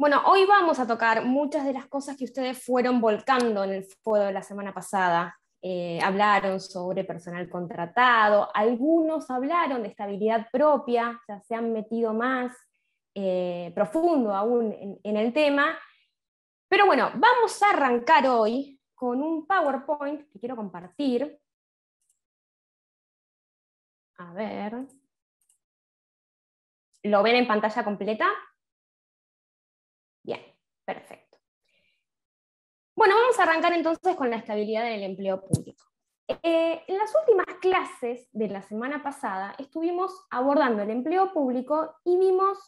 Bueno, hoy vamos a tocar muchas de las cosas que ustedes fueron volcando en el foro de la semana pasada. Hablaron sobre personal contratado, algunos hablaron de estabilidad propia, o sea, se han metido más profundo aún en el tema. Pero bueno, vamos a arrancar hoy con un PowerPoint que quiero compartir. A ver. ¿Lo ven en pantalla completa? Bien, perfecto. Bueno, vamos a arrancar entonces con la estabilidad del empleo público. En las últimas clases de la semana pasada estuvimos abordando el empleo público y vimos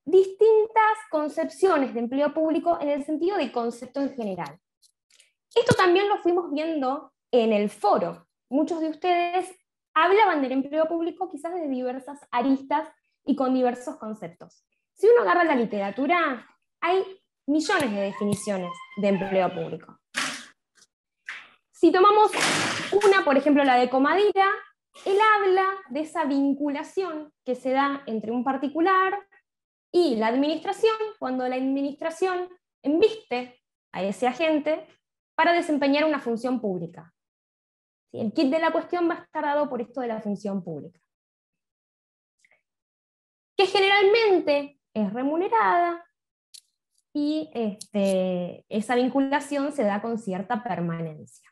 distintas concepciones de empleo público en el sentido de concepto en general. Esto también lo fuimos viendo en el foro. Muchos de ustedes hablaban del empleo público quizás de diversas aristas y con diversos conceptos. Si uno agarra la literatura, hay millones de definiciones de empleo público. Si tomamos una, por ejemplo, la de Comadira, él habla de esa vinculación que se da entre un particular y la administración, cuando la administración embiste a ese agente para desempeñar una función pública. El kit de la cuestión va a estar dado por esto de la función pública, que generalmente es remunerada y esa vinculación se da con cierta permanencia.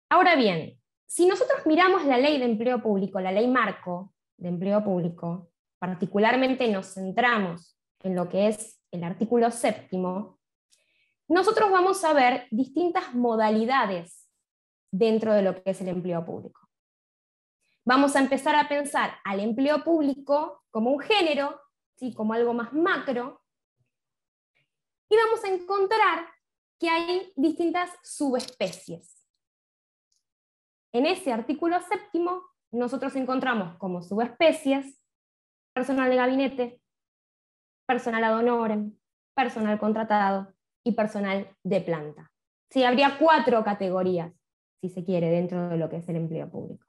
Ahora bien, si nosotros miramos la ley de empleo público, la ley marco de empleo público, particularmente nos centramos en lo que es el artículo 7º, nosotros vamos a ver distintas modalidades dentro de lo que es el empleo público. Vamos a empezar a pensar al empleo público como un género, ¿sí? Como algo más macro, y vamos a encontrar que hay distintas subespecies. En ese artículo 7º, nosotros encontramos como subespecies personal de gabinete, personal ad honorem, personal contratado y personal de planta. Sí, habría 4 categorías, si se quiere, dentro de lo que es el empleo público.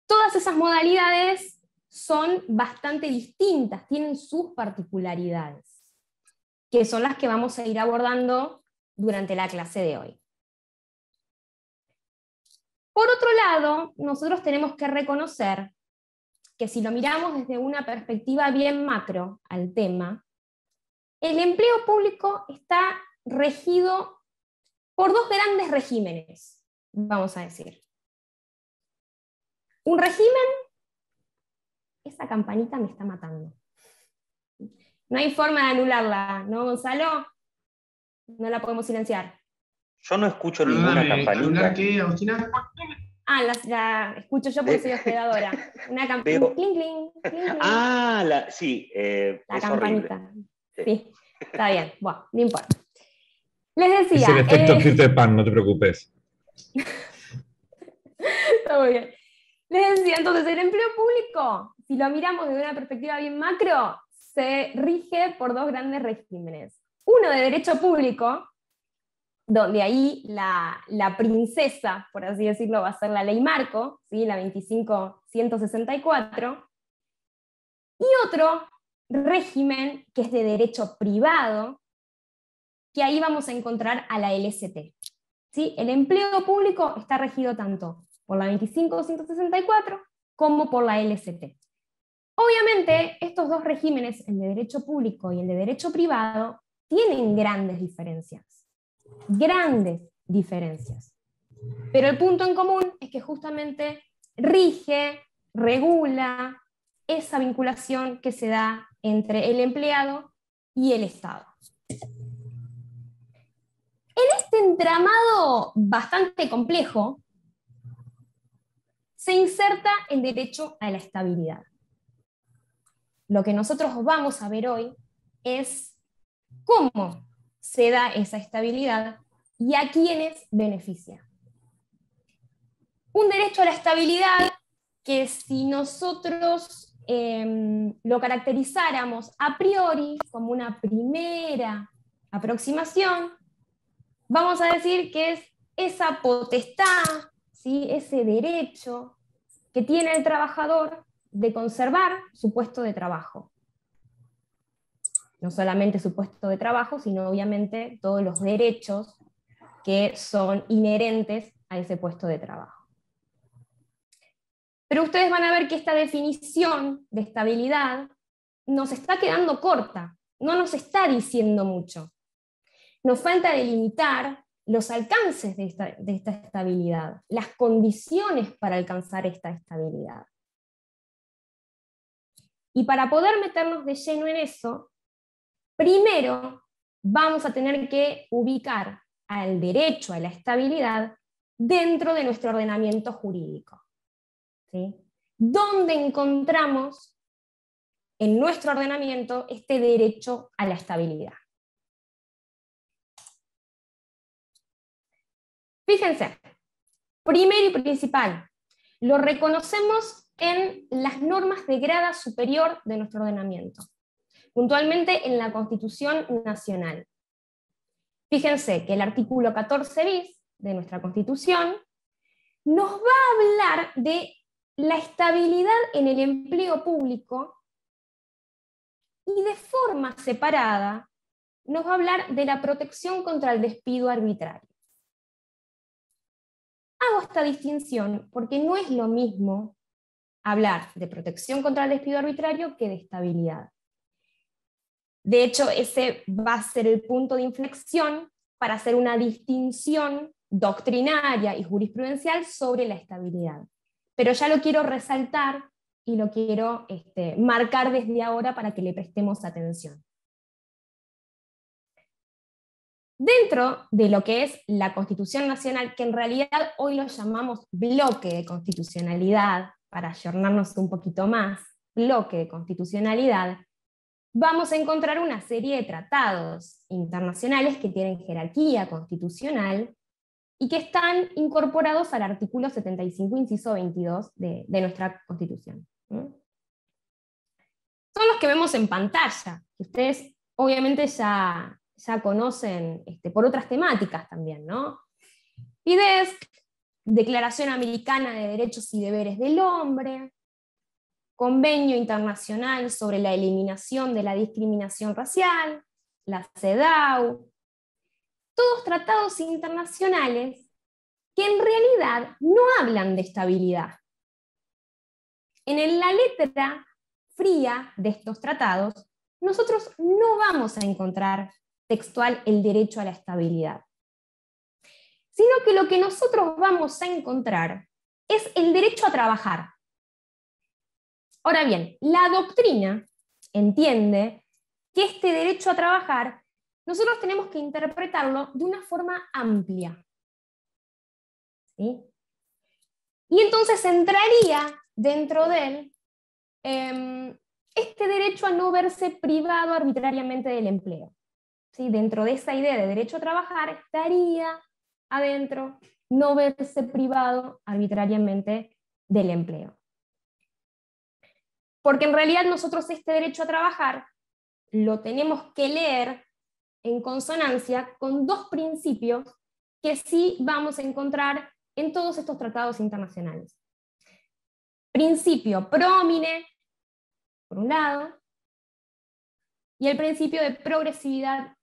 Todas esas modalidades son bastante distintas, tienen sus particularidades, que son las que vamos a ir abordando durante la clase de hoy. Por otro lado, nosotros tenemos que reconocer que si lo miramos desde una perspectiva bien macro al tema, el empleo público está regido por 2 grandes regímenes, vamos a decir. Un régimen, esa campanita me está matando. No hay forma de anularla, ¿no, Gonzalo? No la podemos silenciar. Yo no escucho ninguna campanita. ¿Anular qué, Agustina? Ah, la escucho yo porque soy hospedadora. Una campanita. Veo... Cling, cling, cling, cling. Ah, sí, la es campanita. horrible. Sí, está bien, bueno, no importa. Les decía... Es el efecto Peter Pan, no te preocupes. Está muy bien. Les decía, entonces, el empleo público, si lo miramos desde una perspectiva bien macro, se rige por 2 grandes regímenes. Uno de derecho público, donde ahí la princesa, por así decirlo, va a ser la ley marco, ¿sí? La 25.164, y otro régimen que es de derecho privado, que ahí vamos a encontrar a la LST. ¿Sí? El empleo público está regido tanto por la 25.164 como por la LST. Obviamente, estos 2 regímenes, el de derecho público y el de derecho privado, tienen grandes diferencias. Grandes diferencias. Pero el punto en común es que justamente rige, regula esa vinculación que se da entre el empleado y el Estado. En este entramado bastante complejo, se inserta el derecho a la estabilidad. Lo que nosotros vamos a ver hoy es cómo se da esa estabilidad y a quiénes beneficia. Un derecho a la estabilidad que si nosotros lo caracterizáramos a priori como una primera aproximación, vamos a decir que es esa potestad, ¿sí? Ese derecho que tiene el trabajador de conservar su puesto de trabajo. No solamente su puesto de trabajo, sino obviamente todos los derechos que son inherentes a ese puesto de trabajo. Pero ustedes van a ver que esta definición de estabilidad nos está quedando corta, no nos está diciendo mucho. Nos falta delimitar los alcances de esta estabilidad, las condiciones para alcanzar esta estabilidad. Y para poder meternos de lleno en eso, primero vamos a tener que ubicar al derecho a la estabilidad dentro de nuestro ordenamiento jurídico. ¿Sí? ¿Dónde encontramos en nuestro ordenamiento este derecho a la estabilidad? Fíjense, primero y principal, lo reconocemos en las normas de grada superior de nuestro ordenamiento, puntualmente en la Constitución Nacional. Fíjense que el artículo 14 bis de nuestra Constitución nos va a hablar de la estabilidad en el empleo público y de forma separada nos va a hablar de la protección contra el despido arbitrario. Hago esta distinción porque no es lo mismo hablar de protección contra el despido arbitrario que de estabilidad. De hecho, ese va a ser el punto de inflexión para hacer una distinción doctrinaria y jurisprudencial sobre la estabilidad. Pero ya lo quiero resaltar y lo quiero marcar desde ahora para que le prestemos atención. Dentro de lo que es la Constitución Nacional, que en realidad hoy lo llamamos bloque de constitucionalidad, para ayornarnos un poquito más, bloque de constitucionalidad, vamos a encontrar una serie de tratados internacionales que tienen jerarquía constitucional y que están incorporados al artículo 75, inciso 22 de nuestra Constitución. Son los que vemos en pantalla, que ustedes obviamente ya conocen por otras temáticas también, ¿no? FIDESC, Declaración Americana de Derechos y Deberes del Hombre, Convenio Internacional sobre la Eliminación de la Discriminación Racial, la CEDAW, todos tratados internacionales que en realidad no hablan de estabilidad. En la letra fría de estos tratados, nosotros no vamos a encontrar textual el derecho a la estabilidad, sino que lo que nosotros vamos a encontrar es el derecho a trabajar. Ahora bien, la doctrina entiende que este derecho a trabajar nosotros tenemos que interpretarlo de una forma amplia. ¿Sí? Y entonces entraría dentro de él este derecho a no verse privado arbitrariamente del empleo. ¿Sí? Dentro de esa idea de derecho a trabajar estaría adentro no verse privado arbitrariamente del empleo. Porque en realidad nosotros este derecho a trabajar lo tenemos que leer en consonancia con dos principios que sí vamos a encontrar en todos estos tratados internacionales. Principio pro homine, por un lado, y el principio de progresividad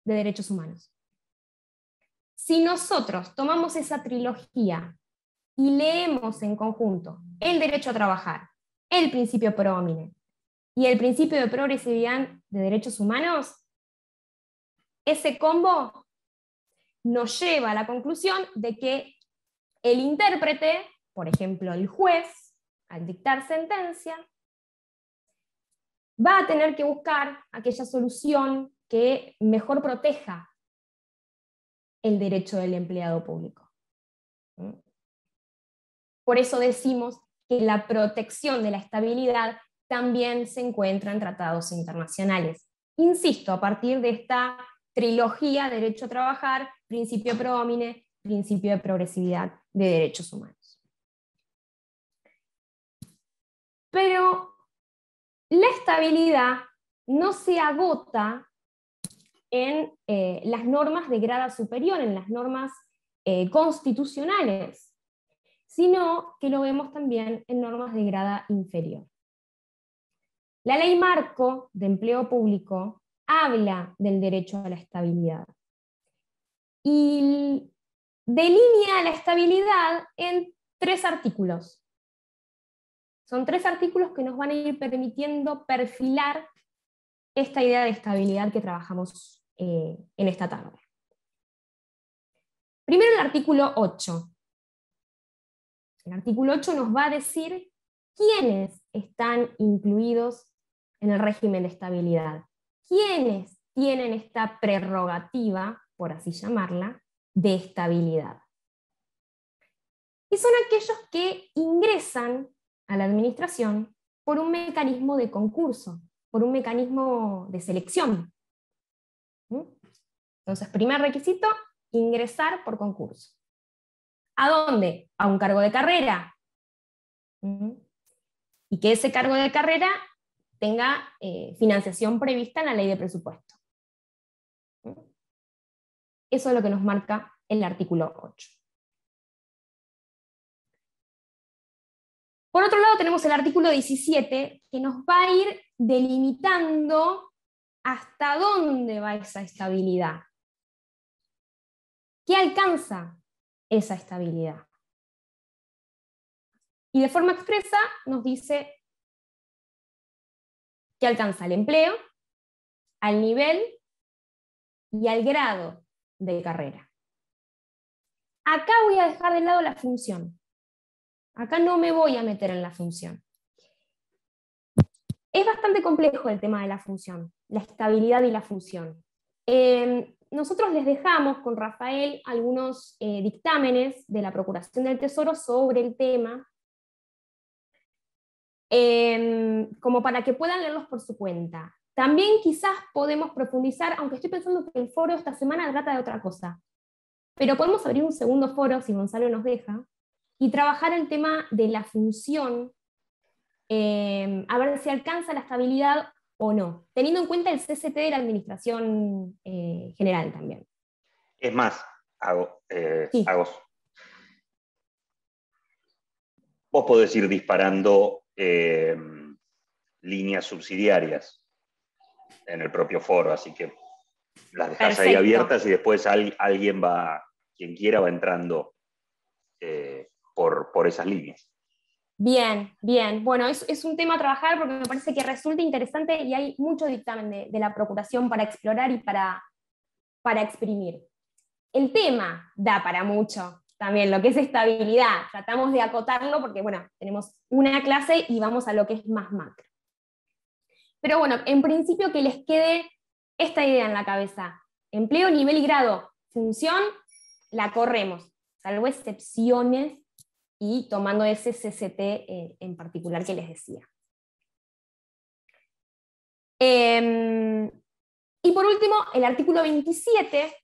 de derechos humanos. Si nosotros tomamos esa trilogía y leemos en conjunto el derecho a trabajar, el principio pro homine y el principio de progresividad de derechos humanos, ese combo nos lleva a la conclusión de que el intérprete, por ejemplo el juez, al dictar sentencia, va a tener que buscar aquella solución que mejor proteja el derecho del empleado público. Por eso decimos que la protección de la estabilidad también se encuentra en tratados internacionales. Insisto, a partir de esta trilogía, derecho a trabajar, principio pro homine, principio de progresividad de derechos humanos. Pero la estabilidad no se agota en las normas de grada superior, en las normas constitucionales, sino que lo vemos también en normas de grada inferior. La ley marco de empleo público habla del derecho a la estabilidad y delinea la estabilidad en 3 artículos. Son 3 artículos que nos van a ir permitiendo perfilar esta idea de estabilidad que trabajamos en esta tarde. Primero el artículo 8. El artículo 8 nos va a decir quiénes están incluidos en el régimen de estabilidad, quiénes tienen esta prerrogativa, por así llamarla, de estabilidad. Y son aquellos que ingresan a la administración por un mecanismo de concurso, por un mecanismo de selección. Entonces, primer requisito, ingresar por concurso. ¿A dónde? A un cargo de carrera. Y que ese cargo de carrera tenga financiación prevista en la ley de presupuesto. Eso es lo que nos marca el artículo 8. Por otro lado tenemos el artículo 17, que nos va a ir delimitando hasta dónde va esa estabilidad. ¿Qué alcanza esa estabilidad? Y de forma expresa nos dice que alcanza el empleo, al nivel y al grado de carrera. Acá voy a dejar de lado la función. Acá no me voy a meter en la función. Es bastante complejo el tema de la función, la estabilidad y la función. Nosotros les dejamos con Rafael algunos dictámenes de la Procuración del Tesoro sobre el tema, como para que puedan leerlos por su cuenta. También quizás podemos profundizar, aunque estoy pensando que el foro esta semana trata de otra cosa, pero podemos abrir un segundo foro, si Gonzalo nos deja, y trabajar el tema de la función, a ver si alcanza la estabilidad o no, teniendo en cuenta el CCT de la Administración General también. Es más, Sí. Vos podés ir disparando líneas subsidiarias en el propio foro, así que las dejás ahí abiertas y después alguien quien quiera va entrando por esas líneas. Bien, bien. Bueno, es un tema a trabajar porque me parece que resulta interesante y hay mucho dictamen de la Procuración para explorar y para exprimir. El tema da para mucho también, lo que es estabilidad. Tratamos de acotarlo porque, bueno, tenemos una clase y vamos a lo que es más macro. Pero bueno, en principio que les quede esta idea en la cabeza. Empleo, nivel y grado. Función, la corremos, salvo excepciones y tomando ese CCT en particular que les decía. Y por último, el artículo 27,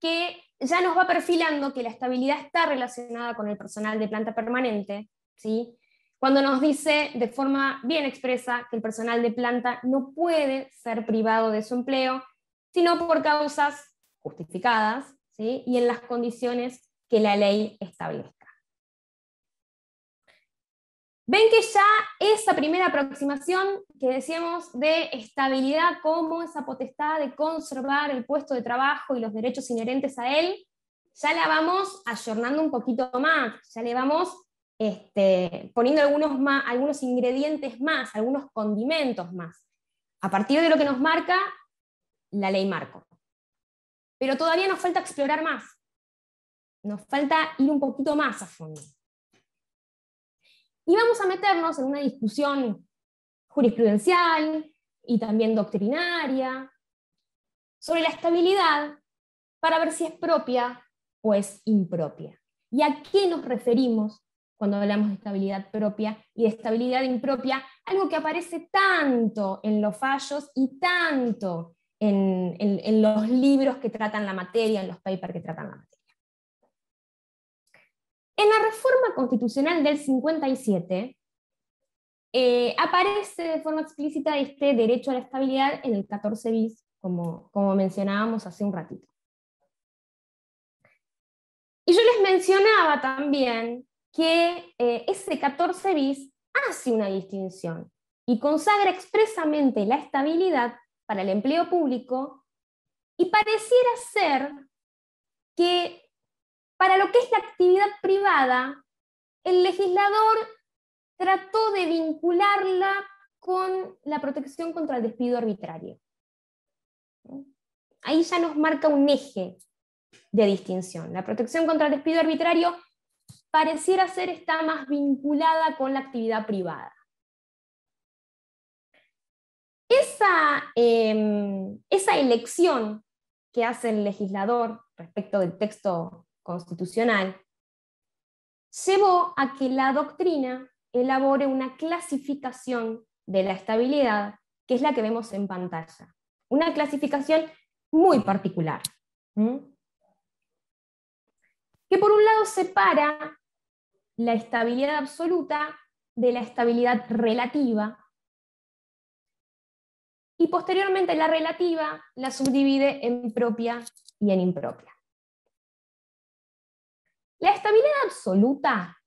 que ya nos va perfilando que la estabilidad está relacionada con el personal de planta permanente, ¿sí? Cuando nos dice de forma bien expresa que el personal de planta no puede ser privado de su empleo, sino por causas justificadas, ¿sí? Y en las condiciones que la ley establezca. Ven que ya esa primera aproximación que decíamos de estabilidad como esa potestad de conservar el puesto de trabajo y los derechos inherentes a él, ya la vamos ayornando un poquito más, ya le vamos poniendo algunos ingredientes más, algunos condimentos más, a partir de lo que nos marca la ley marco. Pero todavía nos falta explorar más, nos falta ir un poquito más a fondo. Y vamos a meternos en una discusión jurisprudencial y también doctrinaria sobre la estabilidad para ver si es propia o es impropia. ¿Y a qué nos referimos cuando hablamos de estabilidad propia y de estabilidad impropia? Algo que aparece tanto en los fallos y tanto en los libros que tratan la materia, en los papers que tratan la materia. En la reforma constitucional del 57 aparece de forma explícita este derecho a la estabilidad en el 14 bis, como mencionábamos hace un ratito. Y yo les mencionaba también que ese 14 bis hace una distinción y consagra expresamente la estabilidad para el empleo público, y pareciera ser que para lo que es la actividad privada, el legislador trató de vincularla con la protección contra el despido arbitrario. Ahí ya nos marca un eje de distinción. La protección contra el despido arbitrario pareciera ser está más vinculada con la actividad privada. Esa elección que hace el legislador respecto del texto constitucional llevó a que la doctrina elabore una clasificación de la estabilidad, que es la que vemos en pantalla. Una clasificación muy particular, que por un lado separa la estabilidad absoluta de la estabilidad relativa, y posteriormente la relativa la subdivide en propia y en impropia. La estabilidad absoluta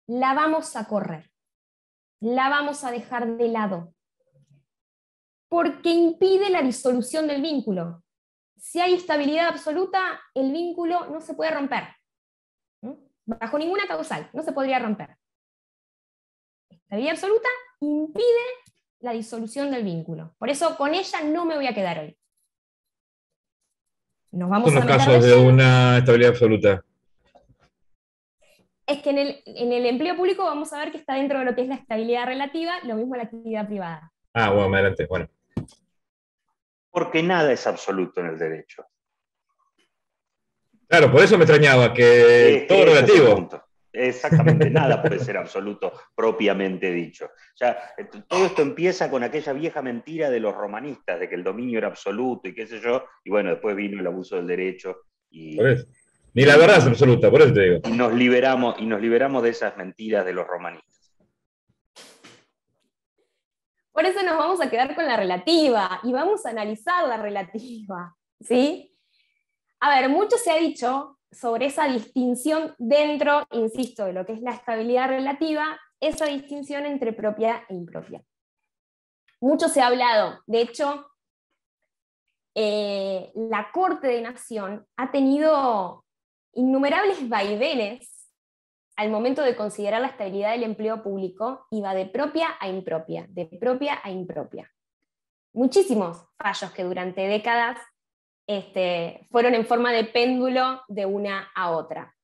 la vamos a correr, la vamos a dejar de lado, porque impide la disolución del vínculo. Si hay estabilidad absoluta, el vínculo no se puede romper. Bajo ninguna causal, no se podría romper. Estabilidad absoluta impide la disolución del vínculo. Por eso con ella no me voy a quedar hoy. Nos vamos Son a los meter casos de de lleno. una estabilidad absoluta. Es que en el empleo público vamos a ver que está dentro de lo que es la estabilidad relativa, lo mismo en la actividad privada. Ah, bueno, adelante. Bueno. Porque nada es absoluto en el derecho. Claro, por eso me extrañaba que todo Ese es el relativo. punto. Exactamente, nada puede ser absoluto propiamente dicho. Ya, todo esto empieza con aquella vieja mentira de los romanistas, de que el dominio era absoluto y qué sé yo, y bueno, después vino el abuso del derecho Por y, eso. Ni la verdad es absoluta, por eso te digo. y nos liberamos de esas mentiras de los romanistas. Por eso nos vamos a quedar con la relativa y vamos a analizar la relativa, ¿sí? A ver, mucho se ha dicho sobre esa distinción dentro, insisto, de lo que es la estabilidad relativa, esa distinción entre propia e impropia. Mucho se ha hablado, de hecho, la Corte de Nación ha tenido innumerables vaivenes al momento de considerar la estabilidad del empleo público, y va de propia a impropia, de propia a impropia. Muchísimos fallos que durante décadas fueron en forma de péndulo de una a otra.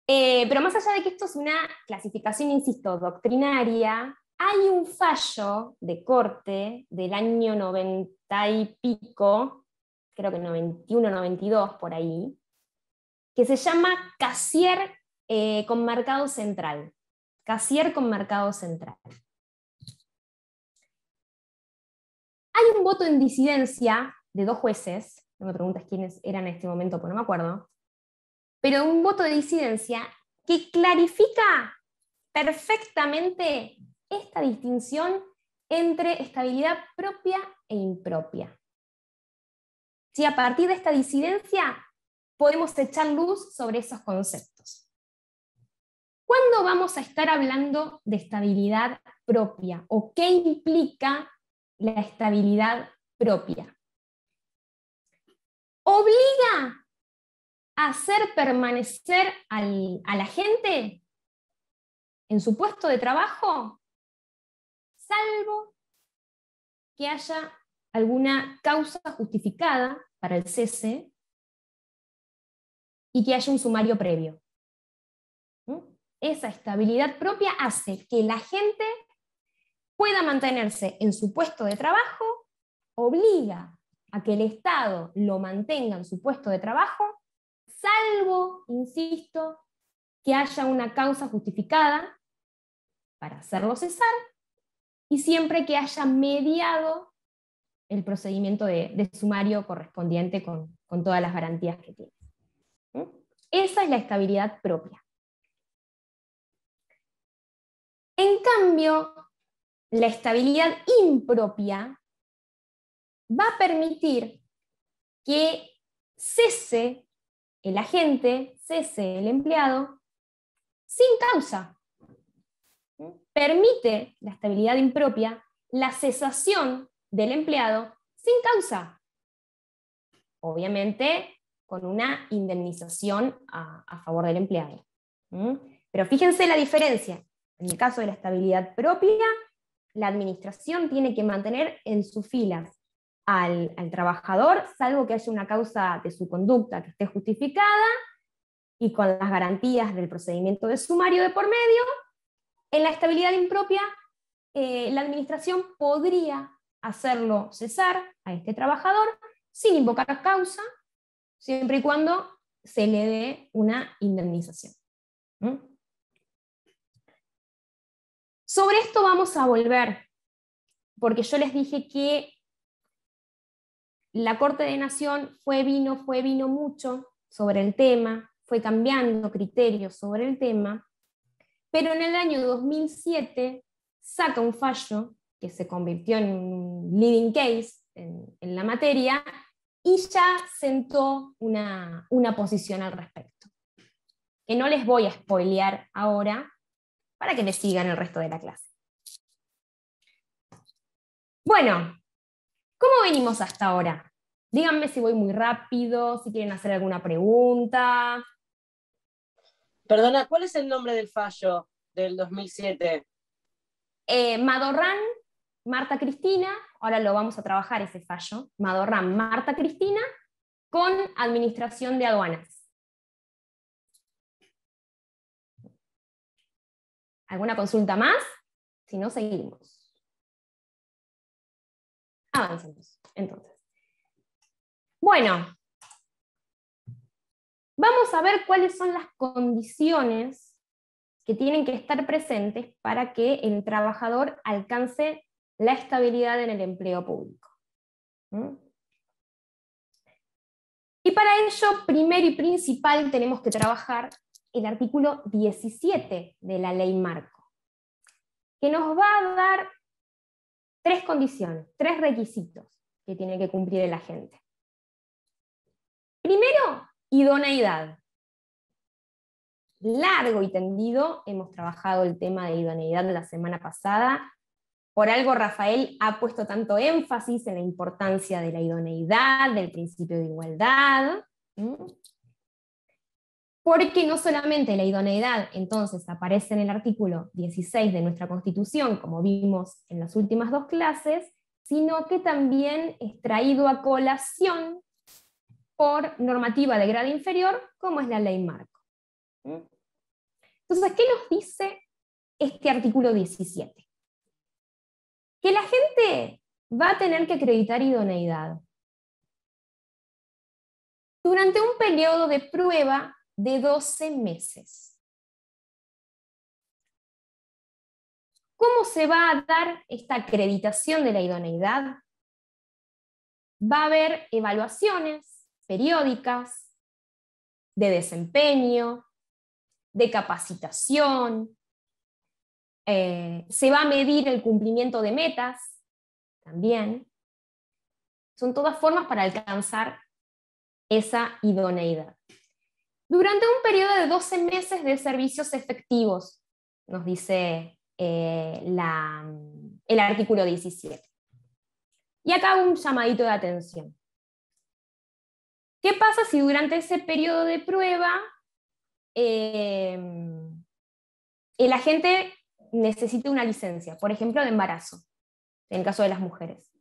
Pero más allá de que esto es una clasificación, insisto, doctrinaria, hay un fallo de corte del año 90 y pico, creo que 91, 92 por ahí, que se llama Cassier con marcado central. Cassier con marcado central. Hay un voto en disidencia de dos jueces, no me preguntes quiénes eran en este momento, porque no me acuerdo, pero un voto de disidencia que clarifica perfectamente esta distinción entre estabilidad propia e impropia. Si a partir de esta disidencia podemos echar luz sobre esos conceptos. ¿Cuándo vamos a estar hablando de estabilidad propia? ¿O qué implica la estabilidad propia? ¿Obliga a hacer permanecer a la gente en su puesto de trabajo, salvo que haya alguna causa justificada para el cese y que haya un sumario previo? Esa estabilidad propia hace que la gente pueda mantenerse en su puesto de trabajo, obliga a que el Estado lo mantenga en su puesto de trabajo, salvo, insisto, que haya una causa justificada para hacerlo cesar, y siempre que haya mediado el procedimiento de sumario correspondiente con todas las garantías que tiene. Esa es la estabilidad propia. En cambio, la estabilidad impropia va a permitir que cese el agente, cese el empleado, sin causa. permite la estabilidad impropia la cesación del empleado sin causa, obviamente con una indemnización a favor del empleado. Pero fíjense la diferencia. En el caso de la estabilidad propia, la administración tiene que mantener en sus filas al trabajador, salvo que haya una causa de su conducta que esté justificada, y con las garantías del procedimiento de sumario de por medio. En la estabilidad impropia, la administración podría hacerlo cesar a este trabajador sin invocar causa, siempre y cuando se le dé una indemnización. Sobre esto vamos a volver, porque yo les dije que la Corte de Nación fue vino mucho sobre el tema, fue cambiando criterios sobre el tema, pero en el año 2007 saca un fallo que se convirtió en un leading case en la materia, y ya sentó una posición al respecto, que no les voy a spoilear ahora, para que me sigan el resto de la clase. Bueno, ¿cómo venimos hasta ahora? Díganme si voy muy rápido, si quieren hacer alguna pregunta. Perdona, ¿cuál es el nombre del fallo del 2007? Madorrán, Marta Cristina, ahora lo vamos a trabajar ese fallo, Madorrán, Marta Cristina, con Administración de Aduanas. ¿Alguna consulta más? Si no, seguimos. Avancemos, entonces. Bueno, vamos a ver cuáles son las condiciones que tienen que estar presentes para que el trabajador alcance la estabilidad en el empleo público. Y para ello, primero y principal, tenemos que trabajar el artículo 17 de la Ley Marco, que nos va a dar 3 condiciones, 3 requisitos que tiene que cumplir el agente. Primero, idoneidad. Largo y tendido hemos trabajado el tema de idoneidad la semana pasada. Por algo Rafael ha puesto tanto énfasis en la importancia de la idoneidad, del principio de igualdad. Porque no solamente la idoneidad entonces aparece en el artículo 16 de nuestra Constitución, como vimos en las últimas 2 clases, sino que también es traído a colación por normativa de grado inferior, como es la Ley Marco. Entonces, ¿qué nos dice este artículo 17? Que la gente va a tener que acreditar idoneidad durante un periodo de prueba de 12 meses. ¿Cómo se va a dar esta acreditación de la idoneidad? Va a haber evaluaciones periódicas de desempeño, de capacitación, se va a medir el cumplimiento de metas también. Son todas formas para alcanzar esa idoneidad. Durante un periodo de 12 meses de servicios efectivos, nos dice el artículo 17. Y acá un llamadito de atención. ¿Qué pasa si durante ese periodo de prueba el agente necesita una licencia, por ejemplo, de embarazo, en el caso de las mujeres?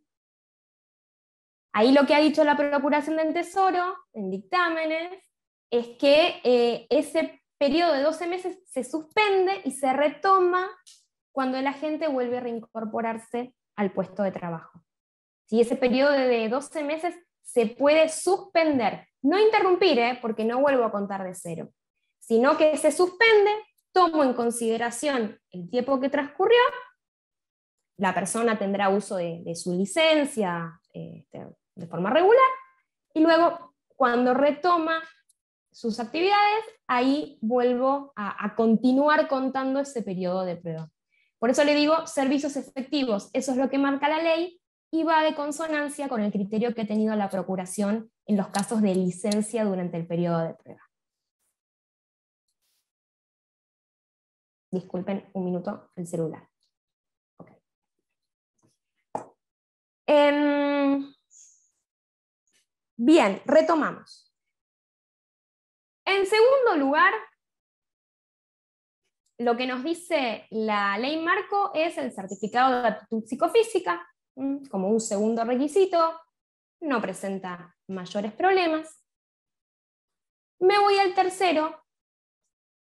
Ahí lo que ha dicho la Procuración del Tesoro, en dictámenes, es que ese periodo de 12 meses se suspende y se retoma cuando el agente vuelve a reincorporarse al puesto de trabajo. Si ese periodo de 12 meses se puede suspender, no interrumpir, porque no vuelvo a contar de cero, sino que se suspende, tomo en consideración el tiempo que transcurrió, la persona tendrá uso de su licencia de forma regular, y luego cuando retoma sus actividades, ahí vuelvo a continuar contando ese periodo de prueba. Por eso le digo servicios efectivos, eso es lo que marca la ley, y va de consonancia con el criterio que ha tenido la Procuración en los casos de licencia durante el periodo de prueba. Disculpen un minuto el celular. Okay. Bien, retomamos. En segundo lugar, lo que nos dice la ley marco es el certificado de aptitud psicofísica, como un segundo requisito, no presenta mayores problemas. Me voy al tercero,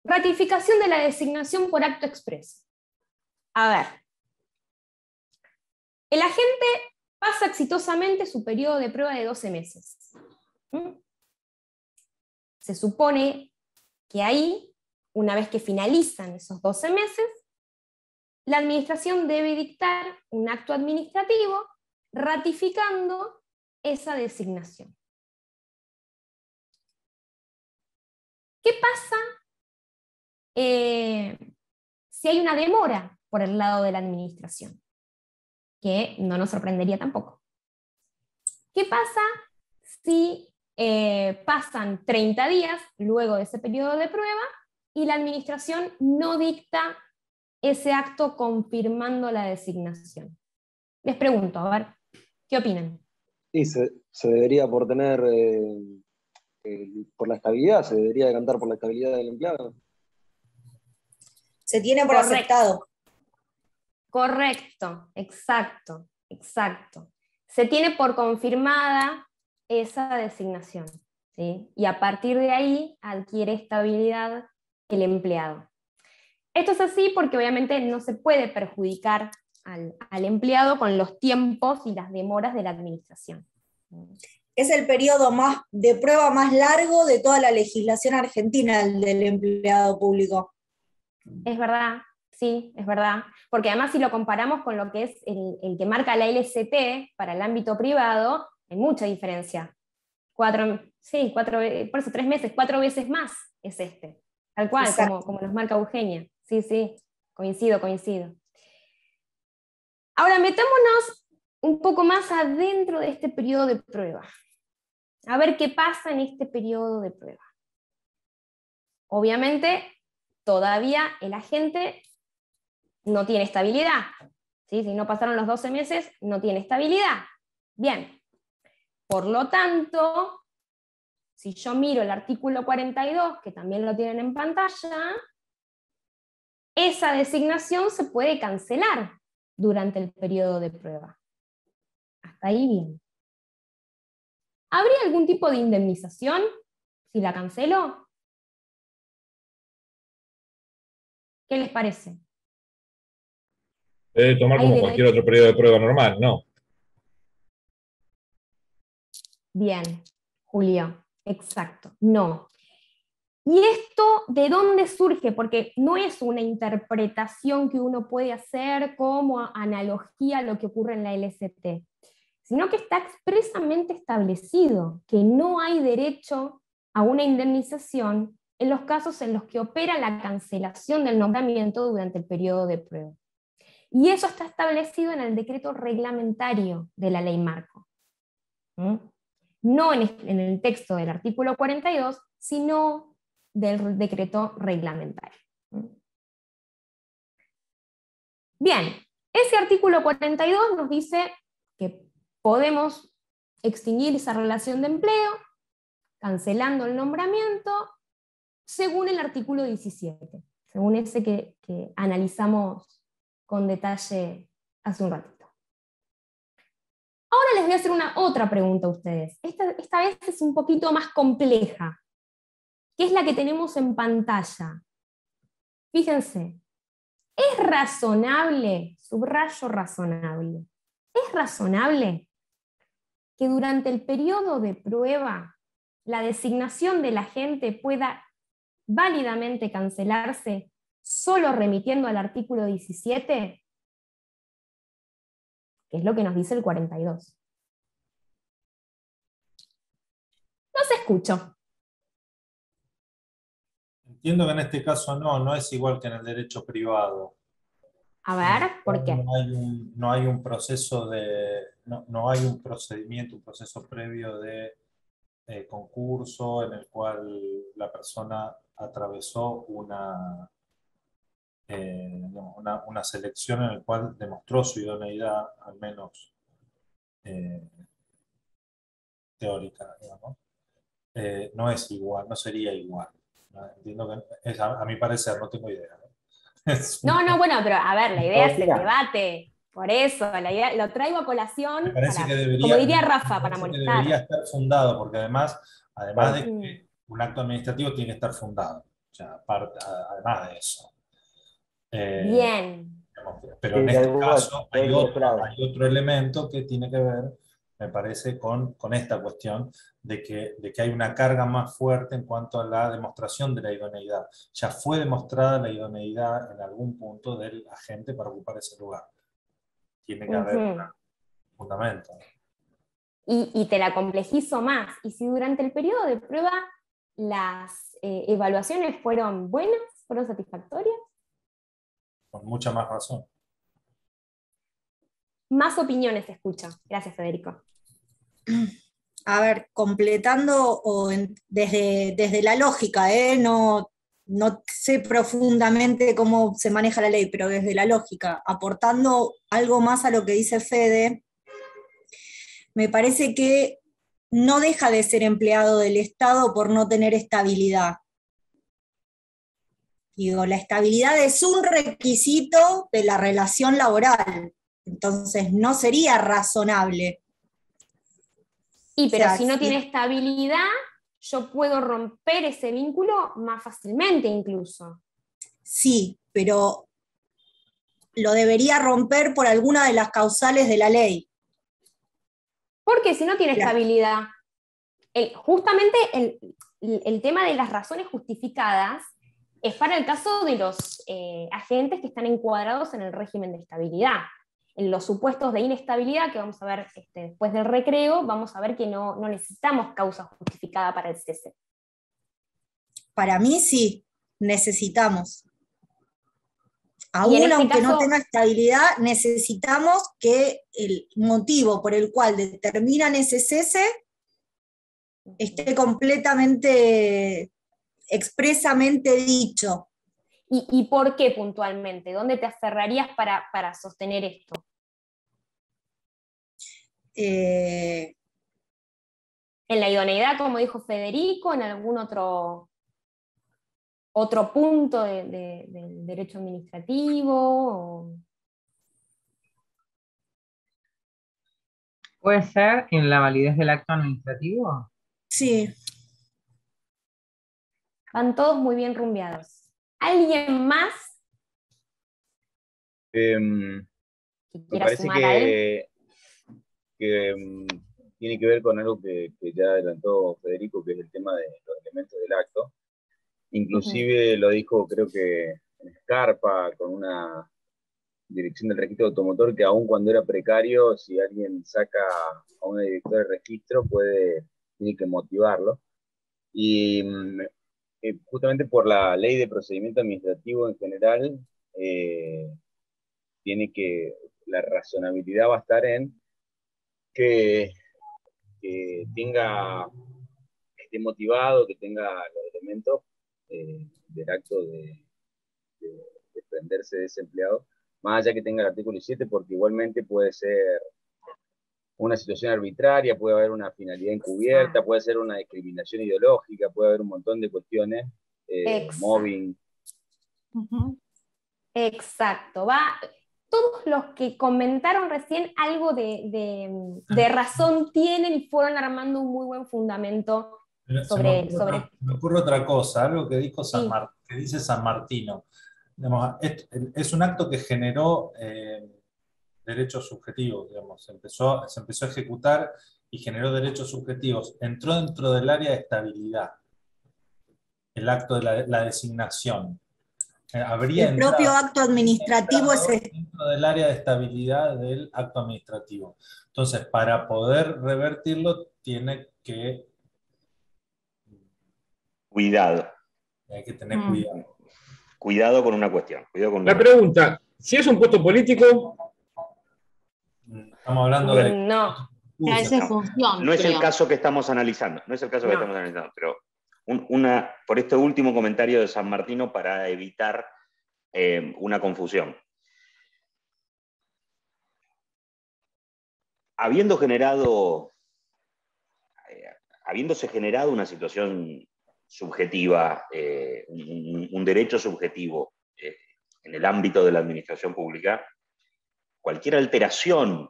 ratificación de la designación por acto expreso. A ver, el agente pasa exitosamente su periodo de prueba de 12 meses. Se supone que ahí, una vez que finalizan esos 12 meses, la administración debe dictar un acto administrativo ratificando esa designación. ¿Qué pasa si hay una demora por el lado de la administración? Que no nos sorprendería tampoco. ¿Qué pasa si pasan 30 días luego de ese periodo de prueba y la administración no dicta ese acto confirmando la designación? Les pregunto, a ver, ¿qué opinan? Sí, se debería por tener, por la estabilidad, se debería decantar por la estabilidad del empleado. Se tiene por Correcto. aceptado. Correcto, exacto. Se tiene por confirmada esa designación, ¿sí? Y a partir de ahí adquiere estabilidad el empleado. Esto es así porque obviamente no se puede perjudicar al empleado con los tiempos y las demoras de la administración. Es el periodo de prueba más largo de toda la legislación argentina, el del empleado público. Es verdad, sí, es verdad. Porque además si lo comparamos con lo que es el que marca la LST para el ámbito privado, hay mucha diferencia. Por eso 3 meses, 4 veces más es este. Tal cual, como nos marca Eugenia. Sí, coincido. Ahora metámonos un poco más adentro de este periodo de prueba. A ver qué pasa en este periodo de prueba. Obviamente, todavía el agente no tiene estabilidad. ¿Sí? Si no pasaron los 12 meses, no tiene estabilidad. Bien. Por lo tanto, si yo miro el artículo 42, que también lo tienen en pantalla, esa designación se puede cancelar durante el periodo de prueba. Hasta ahí bien. ¿Habría algún tipo de indemnización si la cancelo? ¿Qué les parece? Debe tomar como cualquier otro periodo de prueba normal, ¿no? Bien, Julio, exacto, no. ¿Y esto de dónde surge? Porque no es una interpretación que uno puede hacer como analogía a lo que ocurre en la LST, sino que está expresamente establecido que no hay derecho a una indemnización en los casos en los que opera la cancelación del nombramiento durante el periodo de prueba. Y eso está establecido en el decreto reglamentario de la ley marco. No en el texto del artículo 42, sino del decreto reglamentario. Bien, ese artículo 42 nos dice que podemos extinguir esa relación de empleo cancelando el nombramiento según el artículo 17, según ese que analizamos con detalle hace un ratito. Ahora les voy a hacer otra pregunta a ustedes. Esta vez es un poquito más compleja, que es la que tenemos en pantalla. Fíjense, ¿es razonable, subrayo razonable, es razonable que durante el periodo de prueba la designación del agente pueda válidamente cancelarse solo remitiendo al artículo 17? Que es lo que nos dice el 42. Los escucho. Entiendo que en este caso no es igual que en el derecho privado. A ver, ¿por qué? No hay un proceso no hay un procedimiento, un proceso previo de concurso en el cual la persona atravesó digamos, una selección en la cual demostró su idoneidad, al menos teórica, digamos, no es igual, no sería igual. ¿No? Entiendo que es, a mi parecer, no tengo idea. No, bueno, pero a ver, la idea es el Mira. debate. Por eso, la idea, lo traigo a colación, Me parece que debería, como diría Rafa, me para parece que molestar. debería estar fundado, porque además de que un acto administrativo tiene que estar fundado, o sea, además de eso. Bien. Pero Sí, en tal este cual, caso por hay otro lado. otro elemento que tiene que ver, me parece, con esta cuestión de que hay una carga más fuerte en cuanto a la demostración de la idoneidad. Ya fue demostrada la idoneidad en algún punto del agente para ocupar ese lugar. Tiene que haber un fundamento. Y te la complejizo más. Y si durante el periodo de prueba las evaluaciones fueron buenas, fueron satisfactorias, Con mucha más razón. más opiniones se escuchan. Gracias, Federico. A ver, completando desde la lógica, no sé profundamente cómo se maneja la ley, pero desde la lógica, aportando algo más a lo que dice Fede, me parece que no deja de ser empleado del Estado por no tener estabilidad. Digo, la estabilidad es un requisito de la relación laboral, entonces no sería razonable. Pero O sea, si no tiene estabilidad, yo puedo romper ese vínculo más fácilmente incluso. Sí, pero lo debería romper por alguna de las causales de la ley. Porque si no tiene Claro. estabilidad, justamente el tema de las razones justificadas es para el caso de los agentes que están encuadrados en el régimen de estabilidad. En los supuestos de inestabilidad, que vamos a ver después del recreo, vamos a ver que no necesitamos causa justificada para el cese. Para mí sí, necesitamos. Aún aunque no tenga estabilidad, necesitamos que el motivo por el cual determinan ese cese esté completamente, expresamente dicho. ¿Y por qué puntualmente? ¿Dónde te aferrarías para sostener esto? ¿En la idoneidad, como dijo Federico, en algún otro punto del derecho administrativo? ¿Puede ser en la validez del acto administrativo? Sí. Van todos muy bien rumbeados. ¿Alguien más que quiera parece sumar a él? que tiene que ver con algo que ya adelantó Federico, que es el tema de los elementos del acto. Inclusive lo dijo, creo que en Scarpa, con una dirección del registro automotor, que aun cuando era precario, si alguien saca a una directora de registro, tiene que motivarlo. Y justamente por la ley de procedimiento administrativo en general, la razonabilidad va a estar en que esté motivado, que tenga los elementos del acto de desprenderse de ese empleado, más allá que tenga el artículo 7, porque igualmente puede ser una situación arbitraria, puede haber una finalidad encubierta, puede ser una discriminación ideológica, puede haber un montón de cuestiones, mobbing. Exacto, todos los que comentaron recién algo de razón tienen y fueron armando un muy buen fundamento sobre él. Me ocurre otra cosa, algo que dijo que dice San Martino. Digamos, es un acto que generó derechos subjetivos, digamos. Se empezó a ejecutar y generó derechos subjetivos. Entró dentro del área de estabilidad, el acto de la designación. El propio acto administrativo es dentro del área de estabilidad del acto administrativo. Entonces, para poder revertirlo, tiene que... Cuidado. Hay que tener cuidado. Cuidado con una cuestión. La pregunta, si es un puesto político... Estamos hablando de... No, no es el caso que estamos analizando. No es el caso que estamos analizando, pero por este último comentario de San Martino, para evitar una confusión. Habiéndose generado una situación subjetiva, un derecho subjetivo en el ámbito de la administración pública, cualquier alteración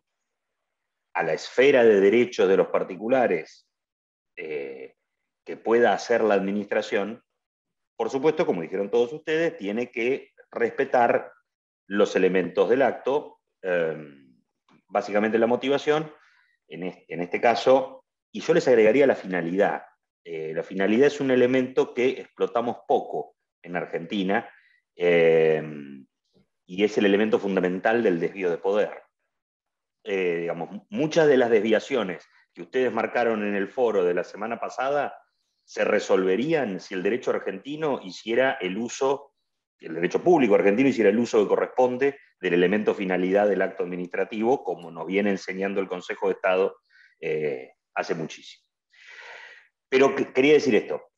a la esfera de derechos de los particulares que pueda hacer la administración, por supuesto, como dijeron todos ustedes, tiene que respetar los elementos del acto, básicamente la motivación, en este caso, y yo les agregaría la finalidad. La finalidad es un elemento que explotamos poco en Argentina, y es el elemento fundamental del desvío de poder. Digamos, muchas de las desviaciones que ustedes marcaron en el foro de la semana pasada se resolverían si el derecho argentino hiciera el derecho público argentino hiciera el uso que corresponde del elemento finalidad del acto administrativo, como nos viene enseñando el Consejo de Estado hace muchísimo. Pero quería decir esto: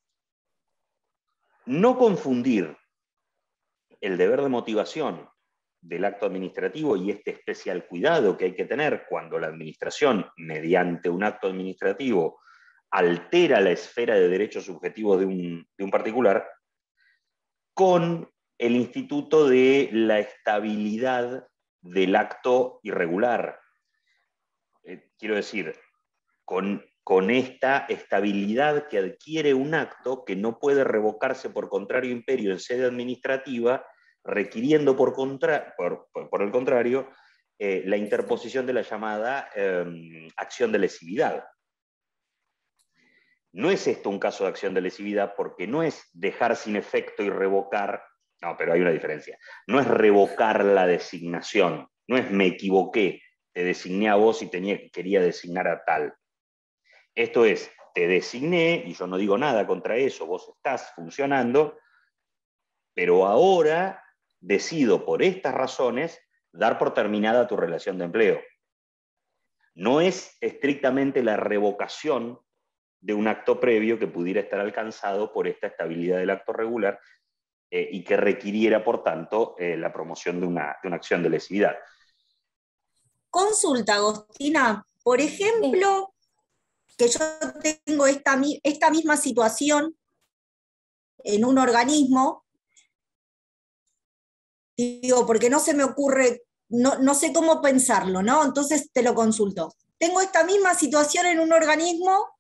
no confundir el deber de motivación del acto administrativo y este especial cuidado que hay que tener cuando la administración, mediante un acto administrativo, altera la esfera de derechos subjetivos de un particular, con el instituto de la estabilidad del acto irregular. Quiero decir, con esta estabilidad que adquiere un acto que no puede revocarse por contrario imperio en sede administrativa, requiriendo por el contrario la interposición de la llamada acción de lesividad. No es esto un caso de acción de lesividad porque no es dejar sin efecto y revocar, no, pero hay una diferencia. No es revocar la designación, no es me equivoqué, te designé a vos y quería designar a tal. Esto es, te designé y yo no digo nada contra eso, vos estás funcionando, pero ahora decido por estas razones dar por terminada tu relación de empleo. No es estrictamente la revocación de un acto previo que pudiera estar alcanzado por esta estabilidad del acto regular y que requiriera, por tanto, la promoción de una acción de lesividad. Consulta, Agostina. Por ejemplo, que yo tengo esta misma situación en un organismo, digo, porque no se me ocurre, no sé cómo pensarlo, ¿no? Entonces te lo consulto. Tengo esta misma situación en un organismo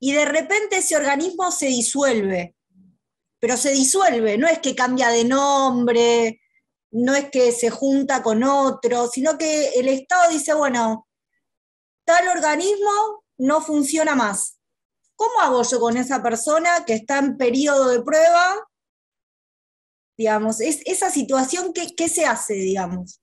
y de repente ese organismo se disuelve, pero se disuelve, no es que cambia de nombre, no es que se junta con otro, sino que el Estado dice, bueno, tal organismo no funciona más. ¿Cómo hago yo con esa persona que está en periodo de prueba? Digamos, esa situación, ¿qué se hace, digamos?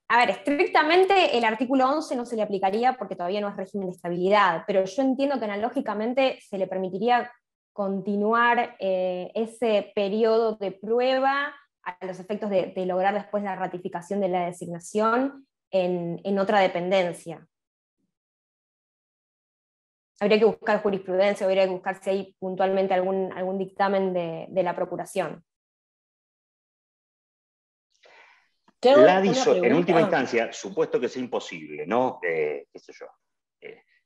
A ver, estrictamente el artículo 11 no se le aplicaría porque todavía no es régimen de estabilidad, pero yo entiendo que analógicamente se le permitiría continuar ese periodo de prueba a los efectos de lograr después la ratificación de la designación en otra dependencia. Habría que buscar jurisprudencia, habría que buscar si hay puntualmente algún dictamen de la Procuración. En última instancia, supuesto que sea imposible, ¿no? Qué sé yo.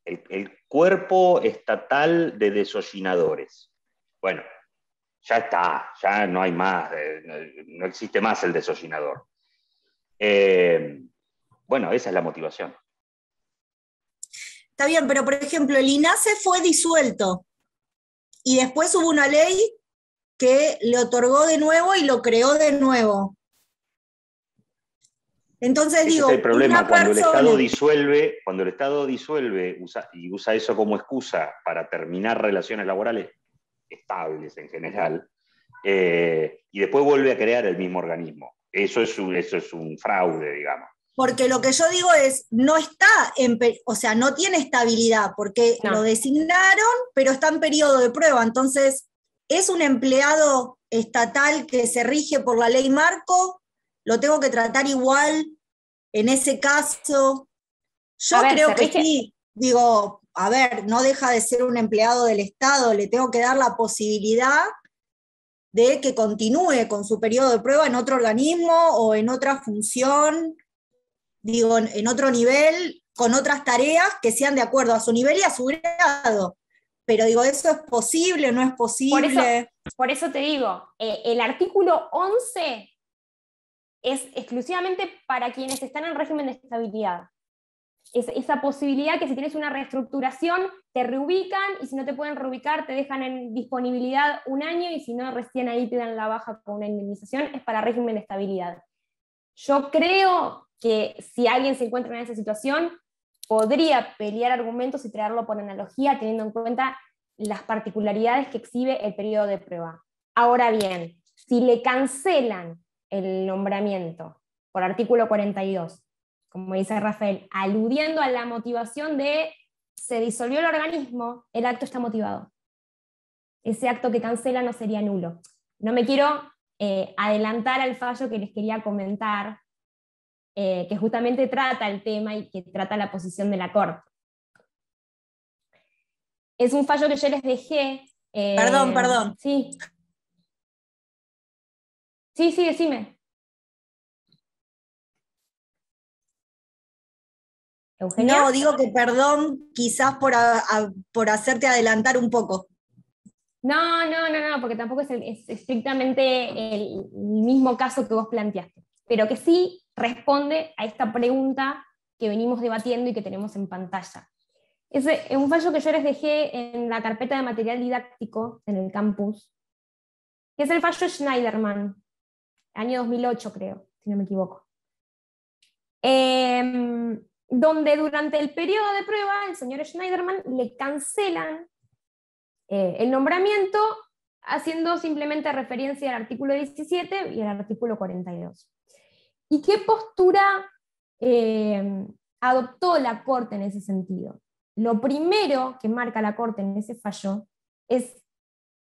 El cuerpo estatal de desollinadores. Bueno, ya está, ya no hay más, no existe más el desollinador. Bueno, esa es la motivación. Está bien, pero por ejemplo, el INASE fue disuelto y después hubo una ley que le otorgó de nuevo y lo creó de nuevo. Entonces ese digo, es el problema, cuando el Estado disuelve y usa eso como excusa para terminar relaciones laborales estables en general, y después vuelve a crear el mismo organismo. Eso es un fraude, digamos. Porque lo que yo digo es, no está o sea, no tiene estabilidad, porque lo designaron, pero está en periodo de prueba. Entonces, ¿es un empleado estatal que se rige por la ley marco? ¿Lo tengo que tratar igual en ese caso? Yo creo que sí. Digo, a ver, no deja de ser un empleado del Estado, le tengo que dar la posibilidad de que continúe con su periodo de prueba en otro organismo o en otra función, digo, en otro nivel, con otras tareas que sean de acuerdo a su nivel y a su grado. Pero digo, ¿eso es posible o no es posible? Por eso te digo, el artículo 11 es exclusivamente para quienes están en régimen de estabilidad. Esa posibilidad que si tienes una reestructuración, te reubican, y si no te pueden reubicar, te dejan en disponibilidad 1 año, y si no, recién ahí te dan la baja con una indemnización, es para régimen de estabilidad. Yo creo que si alguien se encuentra en esa situación, podría pelear argumentos y traerlo por analogía, teniendo en cuenta las particularidades que exhibe el periodo de prueba. Ahora bien, si le cancelan el nombramiento por artículo 42, como dice Rafael, aludiendo a la motivación de se disolvió el organismo, el acto está motivado. Ese acto que cancela no sería nulo. No me quiero adelantar al fallo que les quería comentar, que justamente trata el tema y que trata la posición de la Corte. Es un fallo que yo les dejé. Perdón. Sí. Sí, decime. ¿Eugenia? No, digo que perdón, quizás por hacerte adelantar un poco. No, porque tampoco es estrictamente el mismo caso que vos planteaste, pero que sí responde a esta pregunta que venimos debatiendo y que tenemos en pantalla. Es un fallo que yo les dejé en la carpeta de material didáctico en el campus, que es el fallo Schneiderman, año 2008 creo, si no me equivoco. Donde durante el periodo de prueba, el señor Schneiderman le cancelan el nombramiento, haciendo simplemente referencia al artículo 17 y al artículo 42. ¿Y qué postura adoptó la Corte en ese sentido? Lo primero que marca la Corte en ese fallo es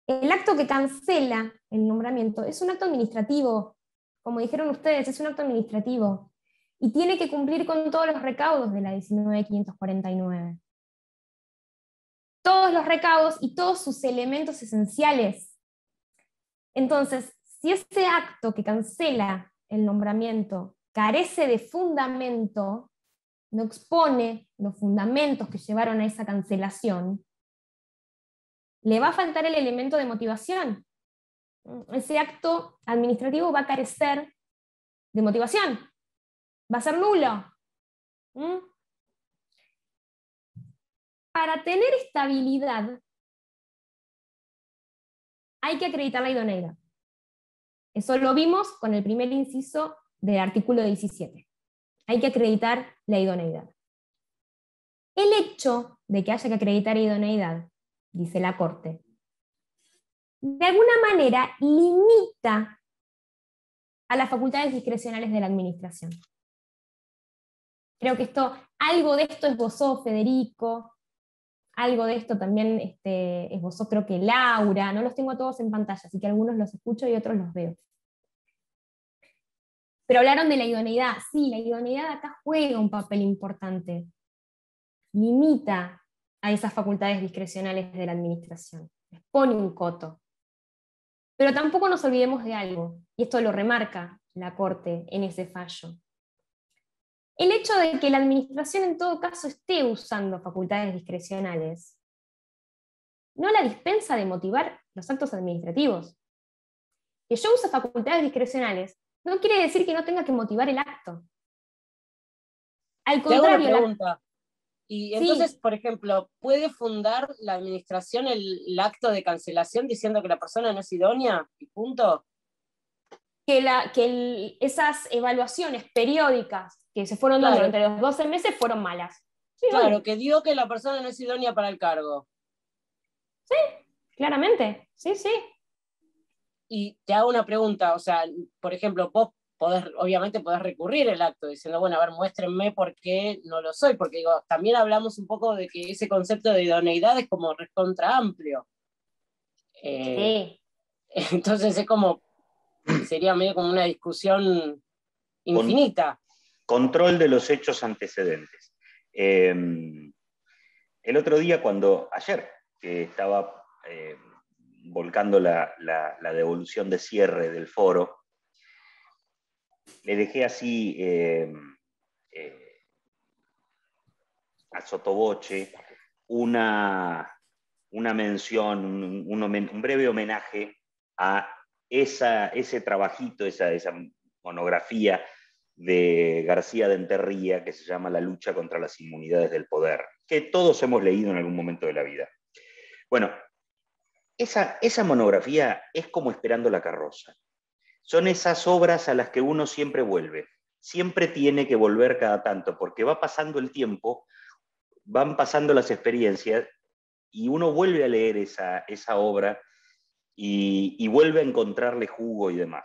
el acto que cancela el nombramiento. Es un acto administrativo, como dijeron ustedes, es un acto administrativo, y tiene que cumplir con todos los recaudos de la 19.549. Todos los recaudos y todos sus elementos esenciales. Entonces, si ese acto que cancela el nombramiento carece de fundamento, no expone los fundamentos que llevaron a esa cancelación, le va a faltar el elemento de motivación. Ese acto administrativo va a carecer de motivación, va a ser nulo. Para tener estabilidad hay que acreditar la idoneidad. Eso lo vimos con el primer inciso del artículo 17. Hay que acreditar la idoneidad. El hecho de que haya que acreditar idoneidad, dice la Corte, de alguna manera limita a las facultades discrecionales de la administración. Creo que algo de esto esbozó Federico, algo de esto también esbozó creo que Laura, no los tengo a todos en pantalla, así que algunos los escucho y otros los veo. Pero hablaron de la idoneidad. Sí, la idoneidad acá juega un papel importante. Limita a esas facultades discrecionales de la administración. Les pone un coto. Pero tampoco nos olvidemos de algo, y esto lo remarca la Corte en ese fallo. El hecho de que la administración en todo caso esté usando facultades discrecionales no la dispensa de motivar los actos administrativos. Que yo use facultades discrecionales no quiere decir que no tenga que motivar el acto. Al contrario, te hago una pregunta. Y entonces, sí, por ejemplo, ¿puede fundar la administración el acto de cancelación diciendo que la persona no es idónea y punto? Que esas evaluaciones periódicas que se fueron dando durante los 12 meses fueron malas. Sí, claro, bueno, que dio que la persona no es idónea para el cargo. Sí, claramente, sí. Y te hago una pregunta, o sea, por ejemplo, vos obviamente podés recurrir el acto diciendo, bueno, a ver, muéstrenme por qué no lo soy, porque digo, también hablamos un poco de que ese concepto de idoneidad es como recontra amplio. Sí. Entonces es como, sería medio como una discusión infinita. Control de los hechos antecedentes. El otro día ayer, que estaba volcando la devolución de cierre del foro, le dejé así a sottovoce una mención, un breve homenaje a ese trabajito, esa monografía de García de Enterría que se llama La lucha contra las inmunidades del poder, que todos hemos leído en algún momento de la vida. Bueno, esa monografía es como Esperando la carroza. Son esas obras a las que uno siempre vuelve. Siempre tiene que volver cada tanto, porque va pasando el tiempo, van pasando las experiencias, y uno vuelve a leer esa obra y vuelve a encontrarle jugo y demás.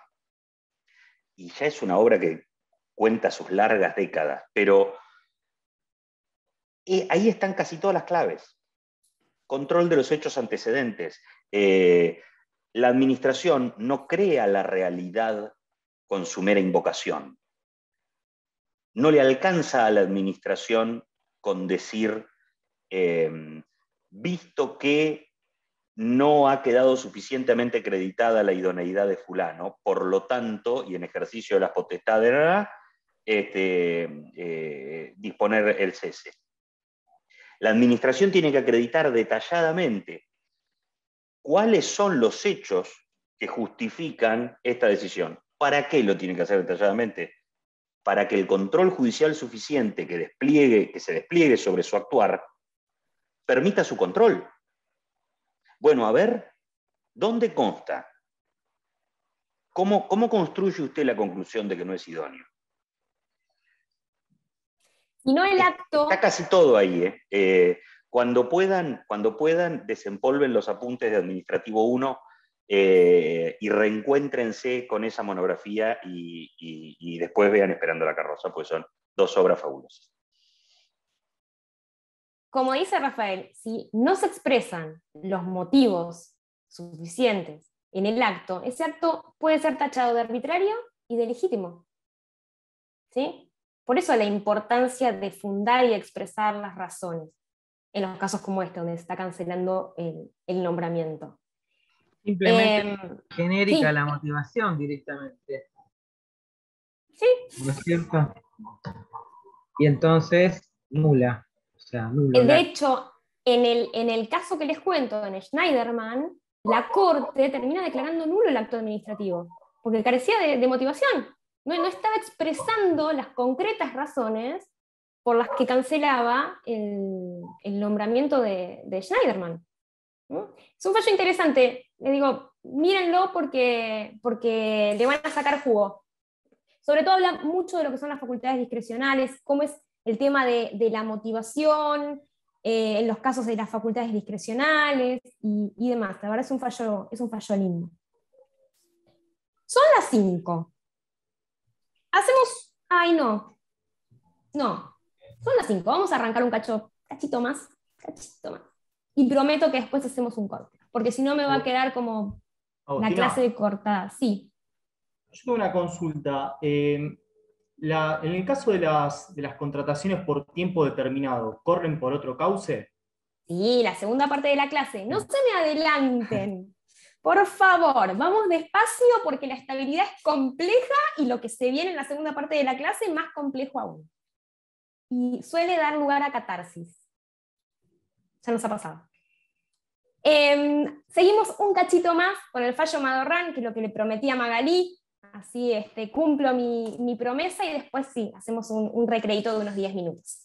Y ya es una obra que cuenta sus largas décadas, pero ahí están casi todas las claves. Control de los hechos antecedentes. La administración no crea la realidad con su mera invocación. No le alcanza a la administración con decir, visto que no ha quedado suficientemente acreditada la idoneidad de fulano, por lo tanto, y en ejercicio de las potestades, disponer el cese. La administración tiene que acreditar detalladamente cuáles son los hechos que justifican esta decisión. ¿Para qué lo tiene que hacer detalladamente? Para que el control judicial suficiente que se despliegue sobre su actuar permita su control. Bueno, a ver, ¿dónde consta? ¿Cómo construye usted la conclusión de que no es idóneo? Y no el acto... Está casi todo ahí. Cuando puedan, desempolven los apuntes de Administrativo 1 y reencuéntrense con esa monografía y después vean Esperando la carroza, pues son dos obras fabulosas. Como dice Rafael, si no se expresan los motivos suficientes en el acto, ese acto puede ser tachado de arbitrario y de legítimo. ¿Sí? Por eso la importancia de fundar y expresar las razones, en los casos como este, donde se está cancelando el nombramiento. Simplemente genérica sí. la motivación directamente. Sí. ¿No es cierto? Y entonces, nula. O sea, nulo. De hecho, en el caso que les cuento, en Schneiderman, la Corte termina declarando nulo el acto administrativo, porque carecía de motivación. No estaba expresando las concretas razones por las que cancelaba el nombramiento de Schneiderman. ¿No? Es un fallo interesante, le digo, mírenlo porque le van a sacar jugo. Sobre todo habla mucho de lo que son las facultades discrecionales, cómo es el tema de la motivación, en los casos de las facultades discrecionales y demás. La verdad es un fallo lindo. Son las 5. Hacemos... Ay, no. No. Son las 5. Vamos a arrancar un cachito más. Y prometo que después hacemos un corte. Porque si no me va a quedar como la clase cortada. Sí. Yo tengo una consulta. En el caso de las contrataciones por tiempo determinado, ¿corren por otro cauce? Sí, la segunda parte de la clase. No se me adelanten. Por favor, vamos despacio porque la estabilidad es compleja y lo que se viene en la segunda parte de la clase es más complejo aún. Y suele dar lugar a catarsis. Ya nos ha pasado. Seguimos un cachito más con el fallo Madorrán, que es lo que le prometí a Magalí. Así cumplo mi promesa y después sí, hacemos un recreito de unos 10 minutos.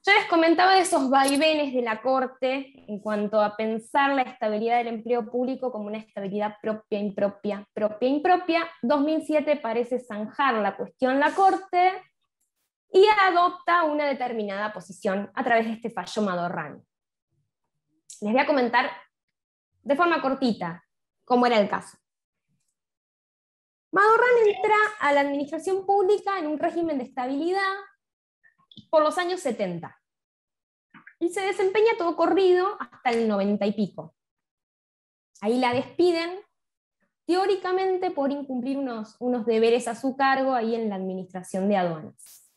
Yo les comentaba de esos vaivenes de la Corte en cuanto a pensar la estabilidad del empleo público como una estabilidad propia, impropia, propia, impropia. 2007 parece zanjar la cuestión la Corte y adopta una determinada posición a través de este fallo Madorrán. Les voy a comentar de forma cortita cómo era el caso. Madorrán entra a la administración pública en un régimen de estabilidad por los años 70. Y se desempeña todo corrido hasta el 90 y pico. Ahí la despiden, teóricamente por incumplir unos deberes a su cargo ahí en la administración de aduanas.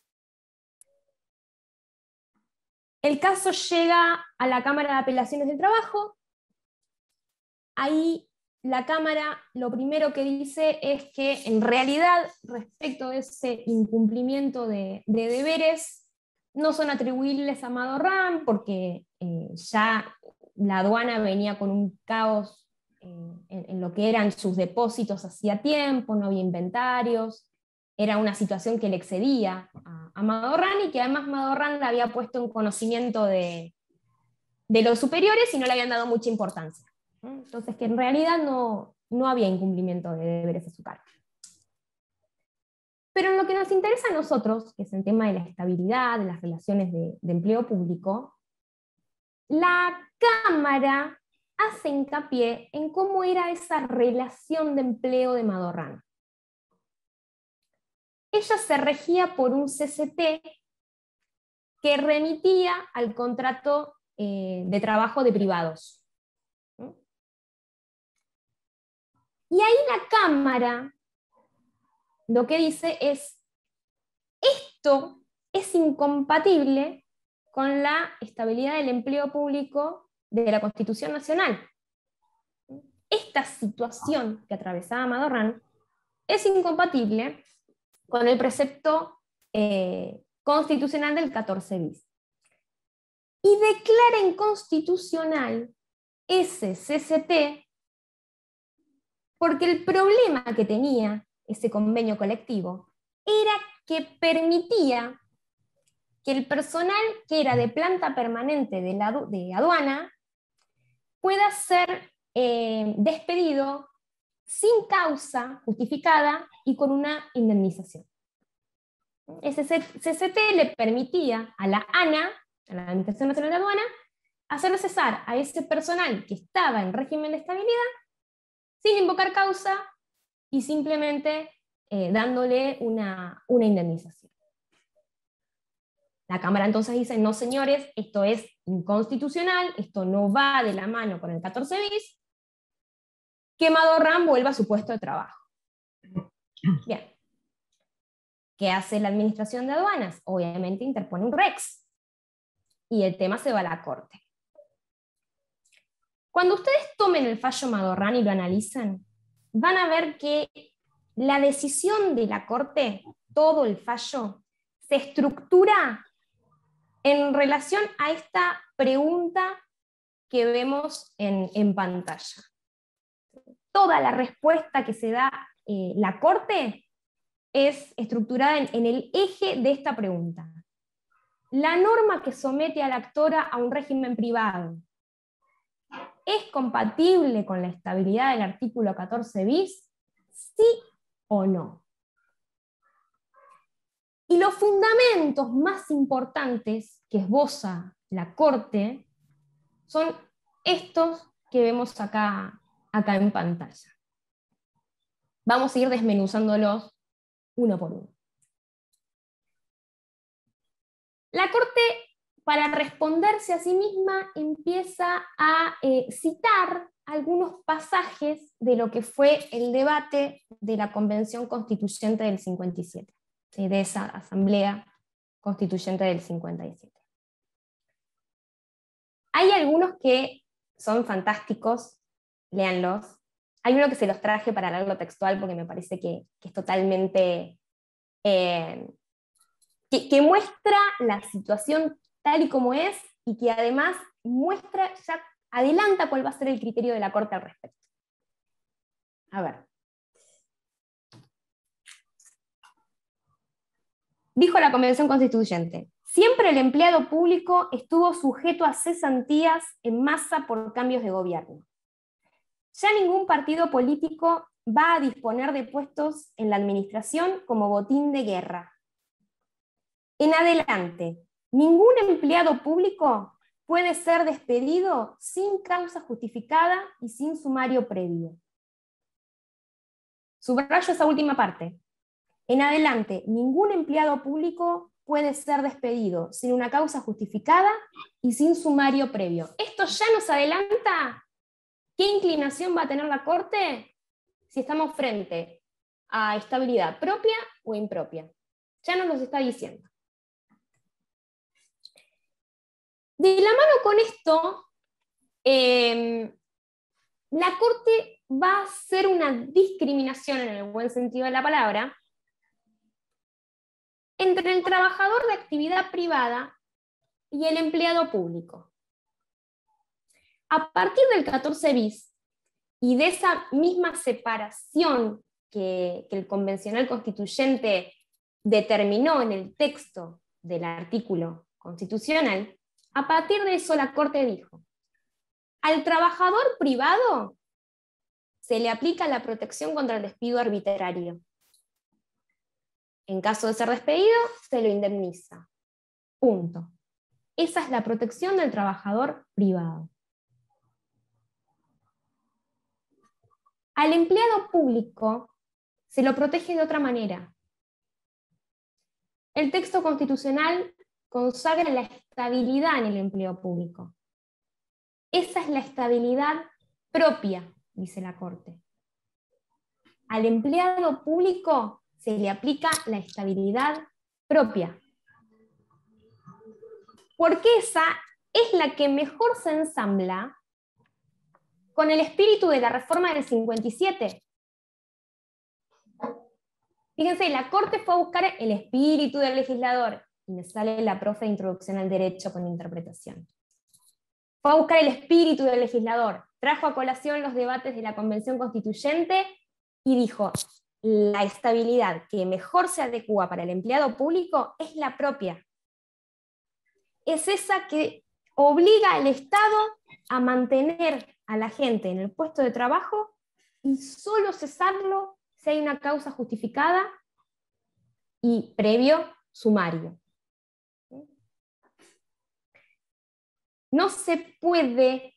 El caso llega a la Cámara de Apelaciones del Trabajo, ahí la Cámara lo primero que dice es que en realidad respecto de ese incumplimiento de deberes no son atribuibles a Madorrán porque ya la aduana venía con un caos en lo que eran sus depósitos hacía tiempo, no había inventarios, era una situación que le excedía a Madorrán y que además Madorrán la había puesto en conocimiento de los superiores y no le habían dado mucha importancia. Entonces que en realidad no había incumplimiento de deberes a su cargo. Pero en lo que nos interesa a nosotros, que es el tema de la estabilidad, de las relaciones de empleo público, la Cámara hace hincapié en cómo era esa relación de empleo de Madorrán. Ella se regía por un CCT que remitía al contrato de trabajo de privados. Y ahí la Cámara lo que dice es, esto es incompatible con la estabilidad del empleo público de la Constitución Nacional. Esta situación que atravesaba Madorrán es incompatible con el precepto constitucional del 14 bis. Y declara inconstitucional ese CCT porque el problema que tenía ese convenio colectivo era que permitía que el personal que era de planta permanente de aduana pueda ser despedido sin causa justificada y con una indemnización. Ese CCT le permitía a la ANA, a la Administración Nacional de Aduana, hacer cesar a ese personal que estaba en régimen de estabilidad sin invocar causa y simplemente dándole una indemnización. La Cámara entonces dice, no señores, esto es inconstitucional, esto no va de la mano con el 14 bis, que Madorrán vuelva a su puesto de trabajo. Bien. ¿Qué hace la Administración de Aduanas? Obviamente interpone un rex, y el tema se va a la Corte. Cuando ustedes tomen el fallo Madorrán y lo analicen, van a ver que la decisión de la Corte, todo el fallo, se estructura en relación a esta pregunta que vemos en pantalla. Toda la respuesta que se da la Corte es estructurada en el eje de esta pregunta. La norma que somete a la actora a un régimen privado ¿es compatible con la estabilidad del artículo 14 bis? ¿Sí o no? Y los fundamentos más importantes que esboza la Corte son estos que vemos acá en pantalla. Vamos a ir desmenuzándolos uno por uno. La Corte, para responderse a sí misma, empieza a citar algunos pasajes de lo que fue el debate de la Convención Constituyente del 57, de esa Asamblea Constituyente del 57. Hay algunos que son fantásticos, léanlos. Hay uno que se los traje para leerlo textual porque me parece que es totalmente... que muestra la situación tal y como es y que además muestra, ya adelanta cuál va a ser el criterio de la Corte al respecto. A ver. Dijo la Convención Constituyente: siempre el empleado público estuvo sujeto a cesantías en masa por cambios de gobierno. Ya ningún partido político va a disponer de puestos en la administración como botín de guerra. En adelante, ningún empleado público puede ser despedido sin causa justificada y sin sumario previo. Subrayo esa última parte. En adelante, ningún empleado público puede ser despedido sin una causa justificada y sin sumario previo. Esto ya nos adelanta qué inclinación va a tener la Corte si estamos frente a estabilidad propia o impropia. Ya nos lo está diciendo. De la mano con esto, la Corte va a hacer una discriminación, en el buen sentido de la palabra, entre el trabajador de actividad privada y el empleado público. A partir del 14 bis y de esa misma separación que el convencional constituyente determinó en el texto del artículo constitucional, a partir de eso la Corte dijo: al trabajador privado se le aplica la protección contra el despido arbitrario. En caso de ser despedido, se lo indemniza. Punto. Esa es la protección del trabajador privado. Al empleado público se lo protege de otra manera. El texto constitucional consagra la estabilidad en el empleo público. Esa es la estabilidad propia, dice la Corte. Al empleado público se le aplica la estabilidad propia. Porque esa es la que mejor se ensambla con el espíritu de la reforma del 57. Fíjense, la Corte fue a buscar el espíritu del legislador, y me sale la profe de Introducción al Derecho con interpretación. Fue a buscar el espíritu del legislador, trajo a colación los debates de la Convención Constituyente y dijo: la estabilidad que mejor se adecua para el empleado público es la propia. Es esa que obliga al Estado a mantener a la gente en el puesto de trabajo y solo cesarlo si hay una causa justificada y previo sumario. No se puede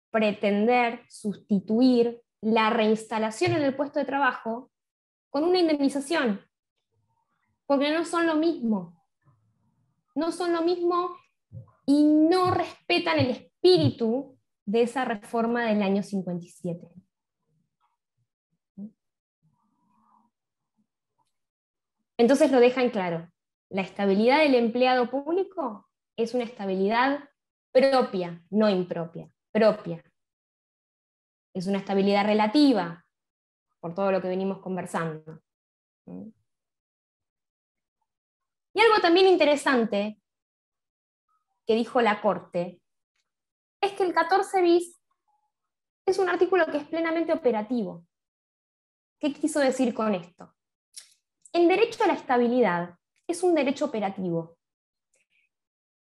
pretender sustituir la reinstalación en el puesto de trabajo con una indemnización, porque no son lo mismo. No son lo mismo y no respetan el espíritu de esa reforma del año 57. Entonces lo dejan claro: la estabilidad del empleado público es una estabilidad propia, no impropia, propia. Es una estabilidad relativa, por todo lo que venimos conversando. Y algo también interesante que dijo la Corte es que el 14 bis es un artículo que es plenamente operativo. ¿Qué quiso decir con esto? El derecho a la estabilidad es un derecho operativo.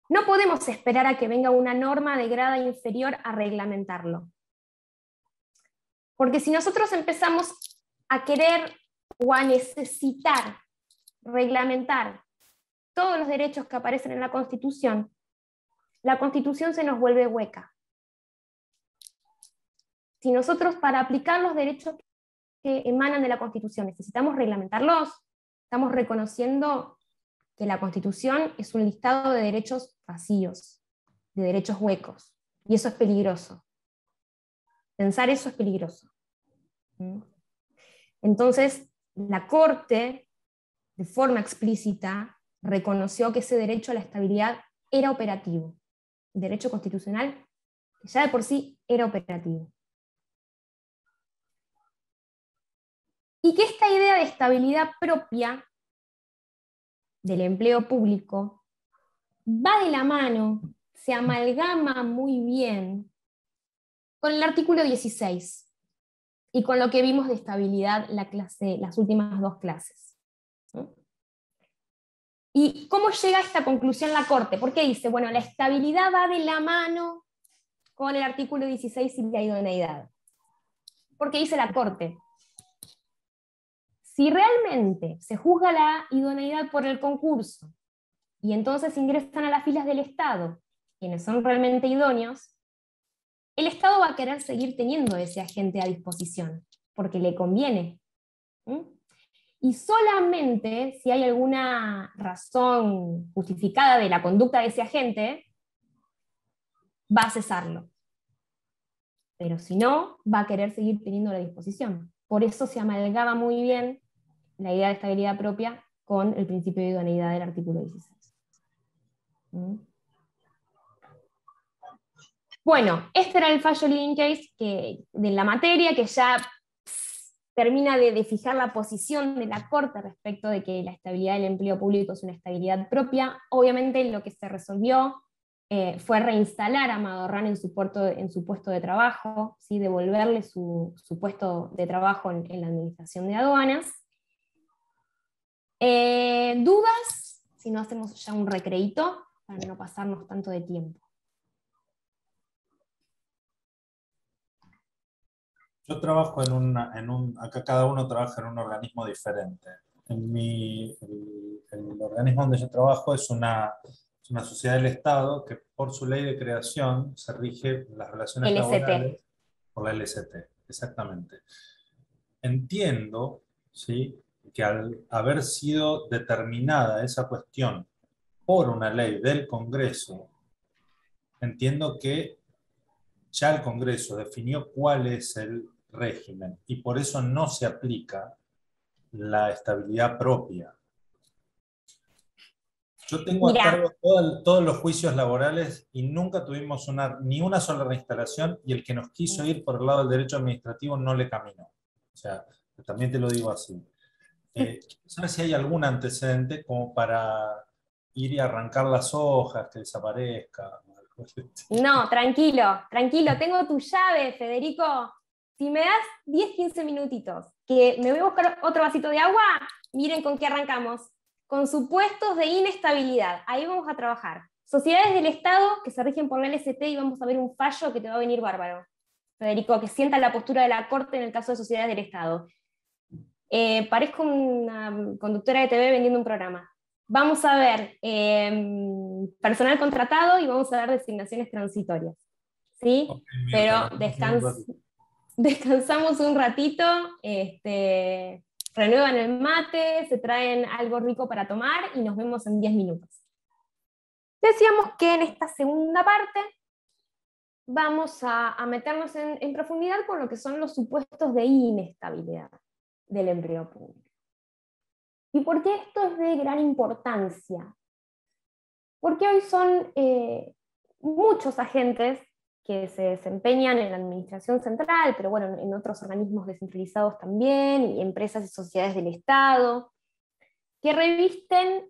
No podemos esperar a que venga una norma de grado inferior a reglamentarlo. Porque si nosotros empezamos a querer o a necesitar reglamentar todos los derechos que aparecen en la Constitución se nos vuelve hueca. Si nosotros, para aplicar los derechos que emanan de la Constitución, necesitamos reglamentarlos, estamos reconociendo que la Constitución es un listado de derechos vacíos, de derechos huecos, y eso es peligroso. Pensar eso es peligroso. Entonces, la Corte, de forma explícita, reconoció que ese derecho a la estabilidad era operativo. El derecho constitucional, que ya de por sí era operativo. Y que esta idea de estabilidad propia del empleo público va de la mano, se amalgama muy bien con el artículo 16 y con lo que vimos de estabilidad las últimas dos clases. ¿Y cómo llega a esta conclusión la Corte? Porque dice, bueno, la estabilidad va de la mano con el artículo 16 y la idoneidad. Porque dice la Corte: si realmente se juzga la idoneidad por el concurso, y entonces ingresan a las filas del Estado quienes son realmente idóneos, el Estado va a querer seguir teniendo ese agente a disposición, porque le conviene. Y solamente si hay alguna razón justificada de la conducta de ese agente, va a cesarlo. Pero si no, va a querer seguir teniendo la disposición. Por eso se amalgaba muy bien la idea de estabilidad propia con el principio de idoneidad del artículo 16. Bueno, este era el fallo leading case de la materia, que ya termina de fijar la posición de la Corte respecto de que la estabilidad del empleo público es una estabilidad propia. Obviamente lo que se resolvió fue reinstalar a Madorrán en su puesto de trabajo, ¿sí? Devolverle su puesto de trabajo en la administración de aduanas. ¿Dudas? Si no hacemos ya un recreíto para no pasarnos tanto de tiempo. Yo trabajo acá cada uno trabaja en un organismo diferente. El organismo donde yo trabajo es una sociedad del Estado que por su ley de creación se rige las relaciones laborales por la LST, exactamente. Entiendo, ¿sí?, que al haber sido determinada esa cuestión por una ley del Congreso, entiendo que ya el Congreso definió cuál es el régimen y por eso no se aplica la estabilidad propia. Yo tengo a cargo todos los juicios laborales y nunca tuvimos ni una sola reinstalación, y el que nos quiso ir por el lado del derecho administrativo no le caminó. O sea, también te lo digo así. ¿Sabes si hay algún antecedente como para ir y arrancar las hojas, que desaparezca? No, tranquilo, tengo tu llave, Federico. Si me das 10-15 minutitos, que me voy a buscar otro vasito de agua, miren con qué arrancamos. Con supuestos de inestabilidad, ahí vamos a trabajar. Sociedades del Estado que se rigen por la LST, y vamos a ver un fallo que te va a venir bárbaro, Federico, que sienta la postura de la Corte en el caso de sociedades del Estado. Parezco una conductora de TV vendiendo un programa. Vamos a ver personal contratado y vamos a ver designaciones transitorias. ¿Sí? Okay, pero descansamos un ratito, renuevan el mate, se traen algo rico para tomar y nos vemos en 10 minutos. Decíamos que en esta segunda parte vamos a meternos en profundidad con lo que son los supuestos de inestabilidad del empleo público. ¿Y por qué esto es de gran importancia? Porque hoy son muchos agentes que se desempeñan en la administración central, pero bueno, en otros organismos descentralizados también, y empresas y sociedades del Estado, que revisten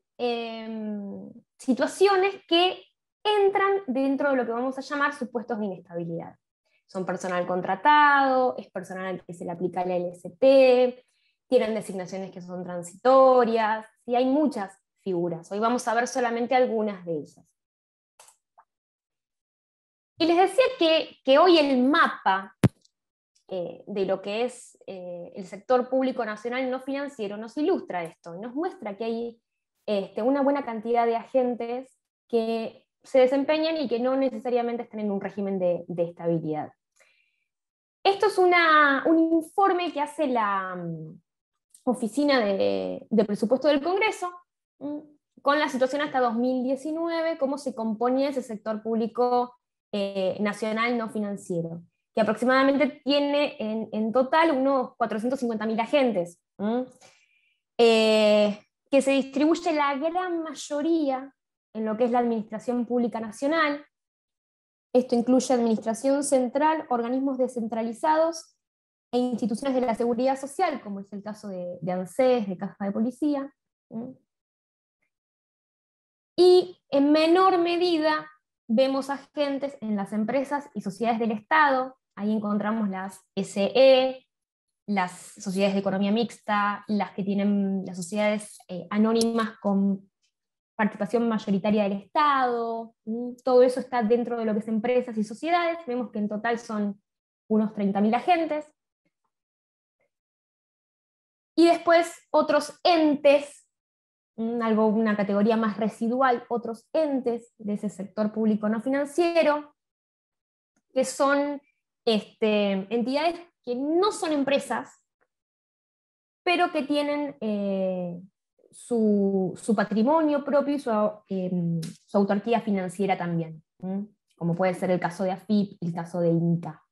situaciones que entran dentro de lo que vamos a llamar supuestos de inestabilidad. Son personal contratado, es personal al que se le aplica la LST, tienen designaciones que son transitorias, y hay muchas figuras. Hoy vamos a ver solamente algunas de ellas. Y les decía que hoy el mapa de lo que es el sector público nacional no financiero nos ilustra esto, nos muestra que hay una buena cantidad de agentes que se desempeñan y que no necesariamente están en un régimen de estabilidad. Esto es un informe que hace la Oficina de Presupuesto del Congreso, con la situación hasta 2019, cómo se compone ese sector público nacional no financiero, que aproximadamente tiene en total unos 450.000 agentes, que se distribuye la gran mayoría en lo que es la administración pública nacional. Esto incluye administración central, organismos descentralizados e instituciones de la seguridad social, como es el caso de ANSES, de Caja de Policía. Y en menor medida vemos agentes en las empresas y sociedades del Estado. Ahí encontramos las SE, las sociedades de economía mixta, las que tienen las sociedades anónimas con participación mayoritaria del Estado. Todo eso está dentro de lo que es empresas y sociedades. Vemos que en total son unos 30.000 agentes. Y después otros entes, una categoría más residual, otros entes de ese sector público no financiero, que son entidades que no son empresas, pero que tienen su patrimonio propio y su autarquía financiera también, como puede ser el caso de AFIP y el caso de INCA.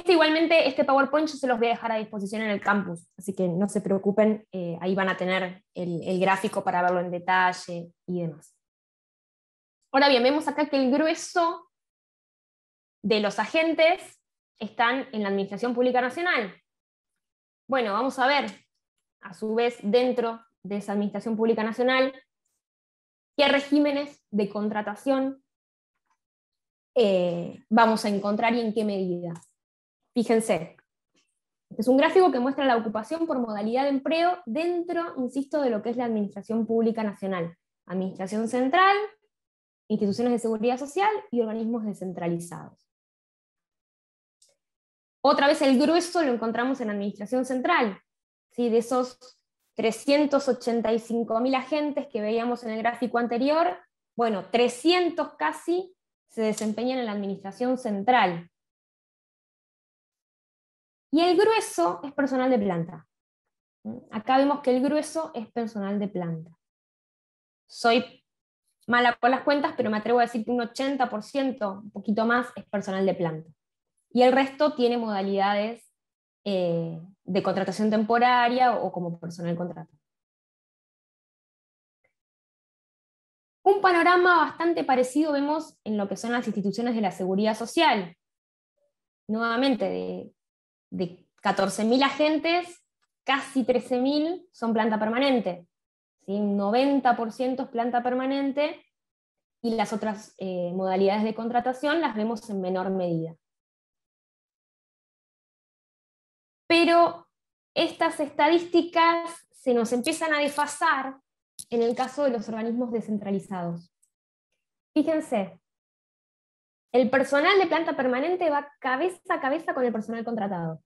Igualmente, este PowerPoint yo se los voy a dejar a disposición en el campus, así que no se preocupen, ahí van a tener el gráfico para verlo en detalle y demás. Ahora bien, vemos acá que el grueso de los agentes están en la Administración Pública Nacional. Bueno, vamos a ver, a su vez, dentro de esa Administración Pública Nacional, qué regímenes de contratación vamos a encontrar y en qué medida. Fíjense, este es un gráfico que muestra la ocupación por modalidad de empleo dentro, insisto, de lo que es la Administración Pública Nacional. Administración central, instituciones de seguridad social y organismos descentralizados. Otra vez el grueso lo encontramos en la Administración Central. ¿Sí? De esos 385.000 agentes que veíamos en el gráfico anterior, bueno, 300 casi se desempeñan en la Administración Central. Y el grueso es personal de planta. Acá vemos que el grueso es personal de planta. Soy mala con las cuentas, pero me atrevo a decir que un 80%, un poquito más, es personal de planta. Y el resto tiene modalidades de contratación temporaria o como personal contratado. Un panorama bastante parecido vemos en lo que son las instituciones de la seguridad social. Nuevamente, de 14.000 agentes, casi 13.000 son planta permanente. ¿Sí? 90% es planta permanente, y las otras modalidades de contratación las vemos en menor medida. Pero estas estadísticas se nos empiezan a desfasar en el caso de los organismos descentralizados. Fíjense, el personal de planta permanente va cabeza a cabeza con el personal contratado.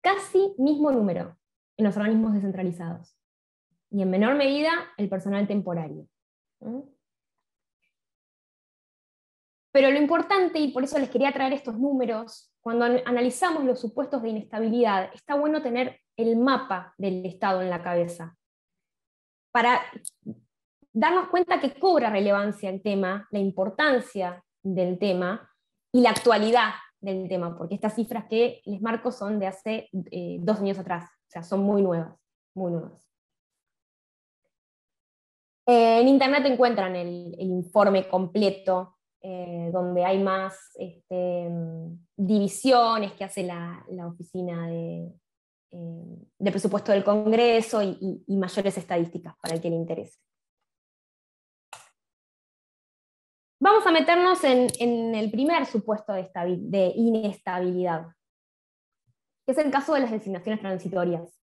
Casi mismo número en los organismos descentralizados. Y en menor medida el personal temporario. Pero lo importante, y por eso les quería traer estos números, cuando analizamos los supuestos de inestabilidad, está bueno tener el mapa del Estado en la cabeza, para darnos cuenta que cobra relevancia el tema, la importancia del tema, y la actualidad del tema, porque estas cifras que les marco son de hace 2 años atrás, o sea, son muy nuevas, muy nuevas. En internet encuentran el informe completo, donde hay más divisiones que hace la oficina de presupuesto del Congreso y mayores estadísticas para el que le interese. Vamos a meternos en el primer supuesto de inestabilidad, que es el caso de las designaciones transitorias.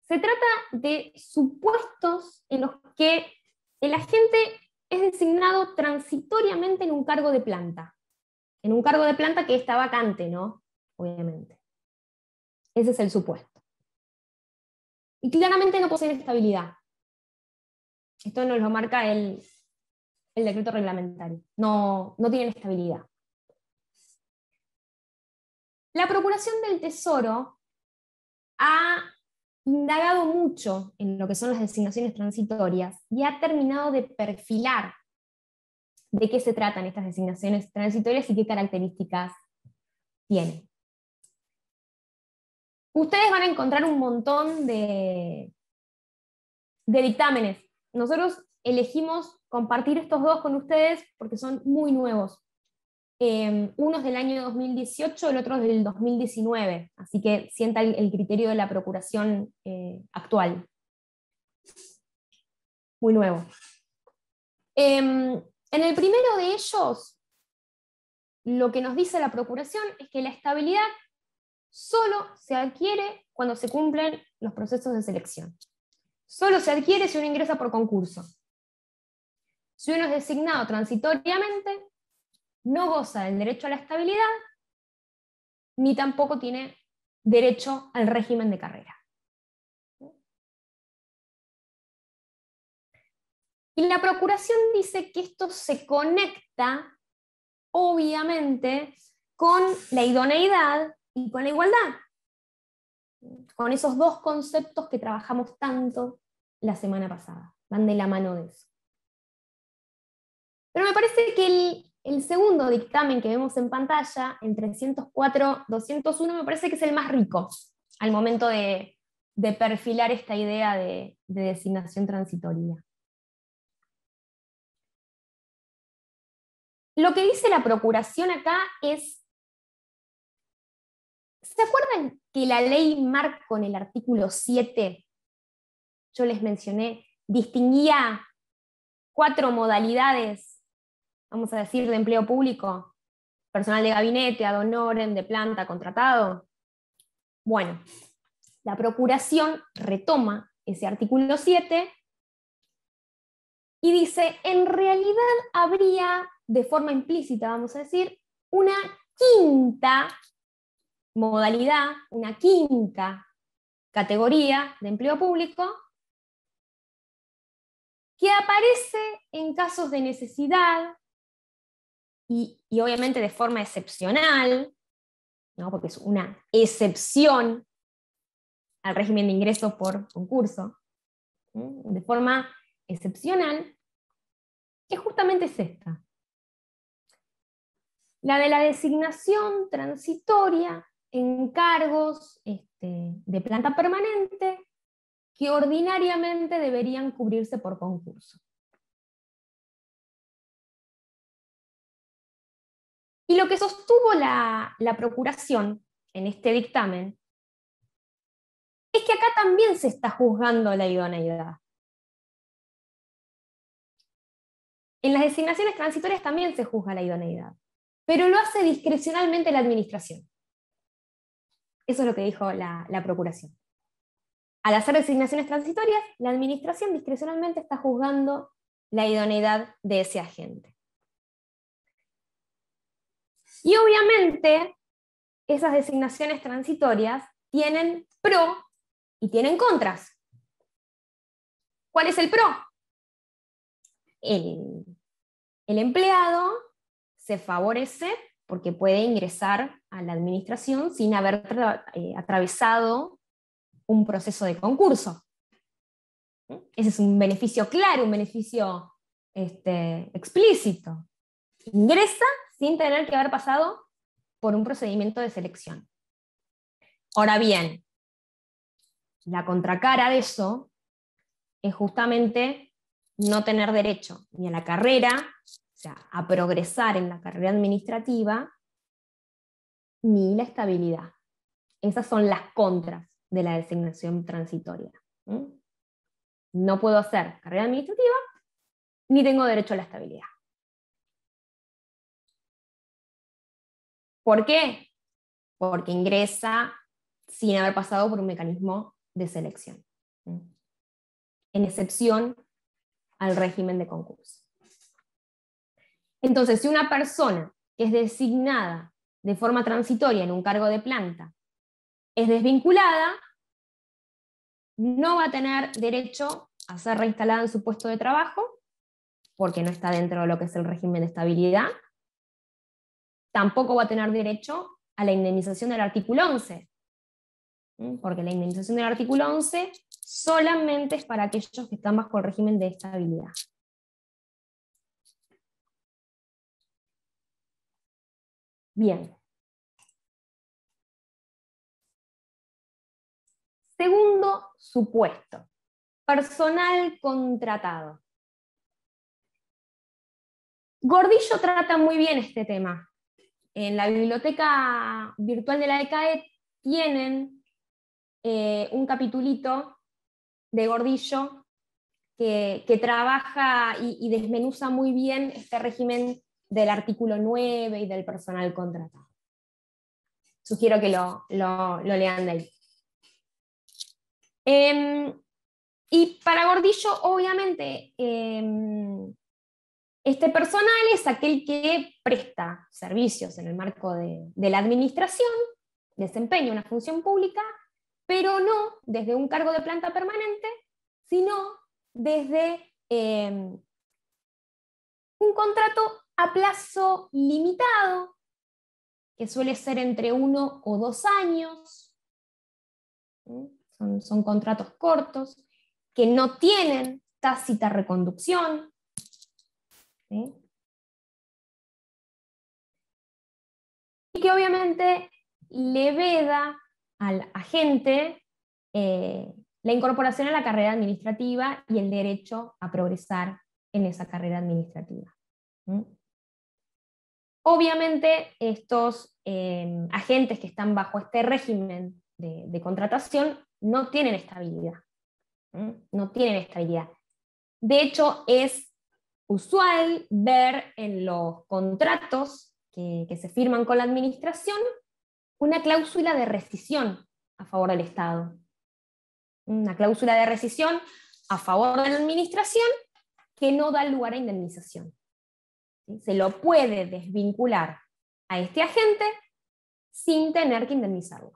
Se trata de supuestos en los que el agente es designado transitoriamente en un cargo de planta. En un cargo de planta que está vacante, ¿no? Obviamente. Ese es el supuesto. Y claramente no poseen estabilidad. Esto nos lo marca el decreto reglamentario. No tienen estabilidad. La Procuración del Tesoro ha indagado mucho en lo que son las designaciones transitorias y ha terminado de perfilar de qué se tratan estas designaciones transitorias y qué características tienen. Ustedes van a encontrar un montón de dictámenes. Nosotros elegimos compartir estos dos con ustedes porque son muy nuevos. Uno es del año 2018, el otro es del 2019, así que sienta el criterio de la Procuración actual. Muy nuevo. En el primero de ellos, lo que nos dice la Procuración es que la estabilidad solo se adquiere cuando se cumplen los procesos de selección. Solo se adquiere si uno ingresa por concurso. Si uno es designado transitoriamente, no goza del derecho a la estabilidad, ni tampoco tiene derecho al régimen de carrera. Y la Procuración dice que esto se conecta, obviamente, con la idoneidad y con la igualdad, con esos dos conceptos que trabajamos tanto la semana pasada, van de la mano de eso. Pero me parece que el segundo dictamen que vemos en pantalla, en 304-201, me parece que es el más rico al momento de de perfilar esta idea de designación transitoria. Lo que dice la Procuración acá es, ¿se acuerdan que la ley Marco en el artículo 7, yo les mencioné, distinguía 4 modalidades, vamos a decir, de empleo público? Personal de gabinete, ad honorem, de planta, contratado. Bueno, la Procuración retoma ese artículo 7 y dice, en realidad habría, de forma implícita, vamos a decir, una quinta modalidad, una quinta categoría de empleo público que aparece en casos de necesidad y obviamente de forma excepcional, ¿no? Porque es una excepción al régimen de ingreso por concurso, ¿sí? De forma excepcional, que justamente es esta. La de la designación transitoria en cargos de planta permanente que ordinariamente deberían cubrirse por concurso. Y lo que sostuvo la Procuración en este dictamen es que acá también se está juzgando la idoneidad. En las designaciones transitorias también se juzga la idoneidad, pero lo hace discrecionalmente la administración. Eso es lo que dijo la Procuración. Al hacer designaciones transitorias, la administración discrecionalmente está juzgando la idoneidad de ese agente. Y obviamente, esas designaciones transitorias tienen pro y tienen contras. ¿Cuál es el pro? El empleado se favorece porque puede ingresar a la administración sin haber atravesado un proceso de concurso. Ese es un beneficio claro, un beneficio explícito. Ingresa sin tener que haber pasado por un procedimiento de selección. Ahora bien, la contracara de eso es justamente no tener derecho ni a la carrera, o sea, a progresar en la carrera administrativa, ni la estabilidad. Esas son las contras de la designación transitoria. No puedo hacer carrera administrativa, ni tengo derecho a la estabilidad. ¿Por qué? Porque ingresa sin haber pasado por un mecanismo de selección, en excepción al régimen de concurso. Entonces, si una persona que es designada de forma transitoria en un cargo de planta es desvinculada, no va a tener derecho a ser reinstalada en su puesto de trabajo, porque no está dentro de lo que es el régimen de estabilidad. Tampoco va a tener derecho a la indemnización del artículo 11, porque la indemnización del artículo 11 solamente es para aquellos que están bajo el régimen de estabilidad. Bien. Segundo supuesto, personal contratado. Gordillo trata muy bien este tema. En la biblioteca virtual de la ECAE tienen un capitulito de Gordillo que trabaja y desmenuza muy bien este régimen del artículo 9 y del personal contratado. Sugiero que lo lean de ahí. Y para Gordillo, obviamente, este personal es aquel que presta servicios en el marco de la administración, desempeña una función pública, pero no desde un cargo de planta permanente, sino desde un contrato a plazo limitado, que suele ser entre 1 o 2 años. Son contratos cortos, que no tienen tácita reconducción. ¿Sí? Y que obviamente le veda al agente la incorporación a la carrera administrativa y el derecho a progresar en esa carrera administrativa. ¿Mm? Obviamente, estos agentes que están bajo este régimen de contratación no tienen estabilidad. ¿Mm? No tienen estabilidad. De hecho, es usual ver en los contratos que se firman con la administración una cláusula de rescisión a favor del Estado. Una cláusula de rescisión a favor de la administración que no da lugar a indemnización. ¿Sí? Se lo puede desvincular a este agente sin tener que indemnizarlo.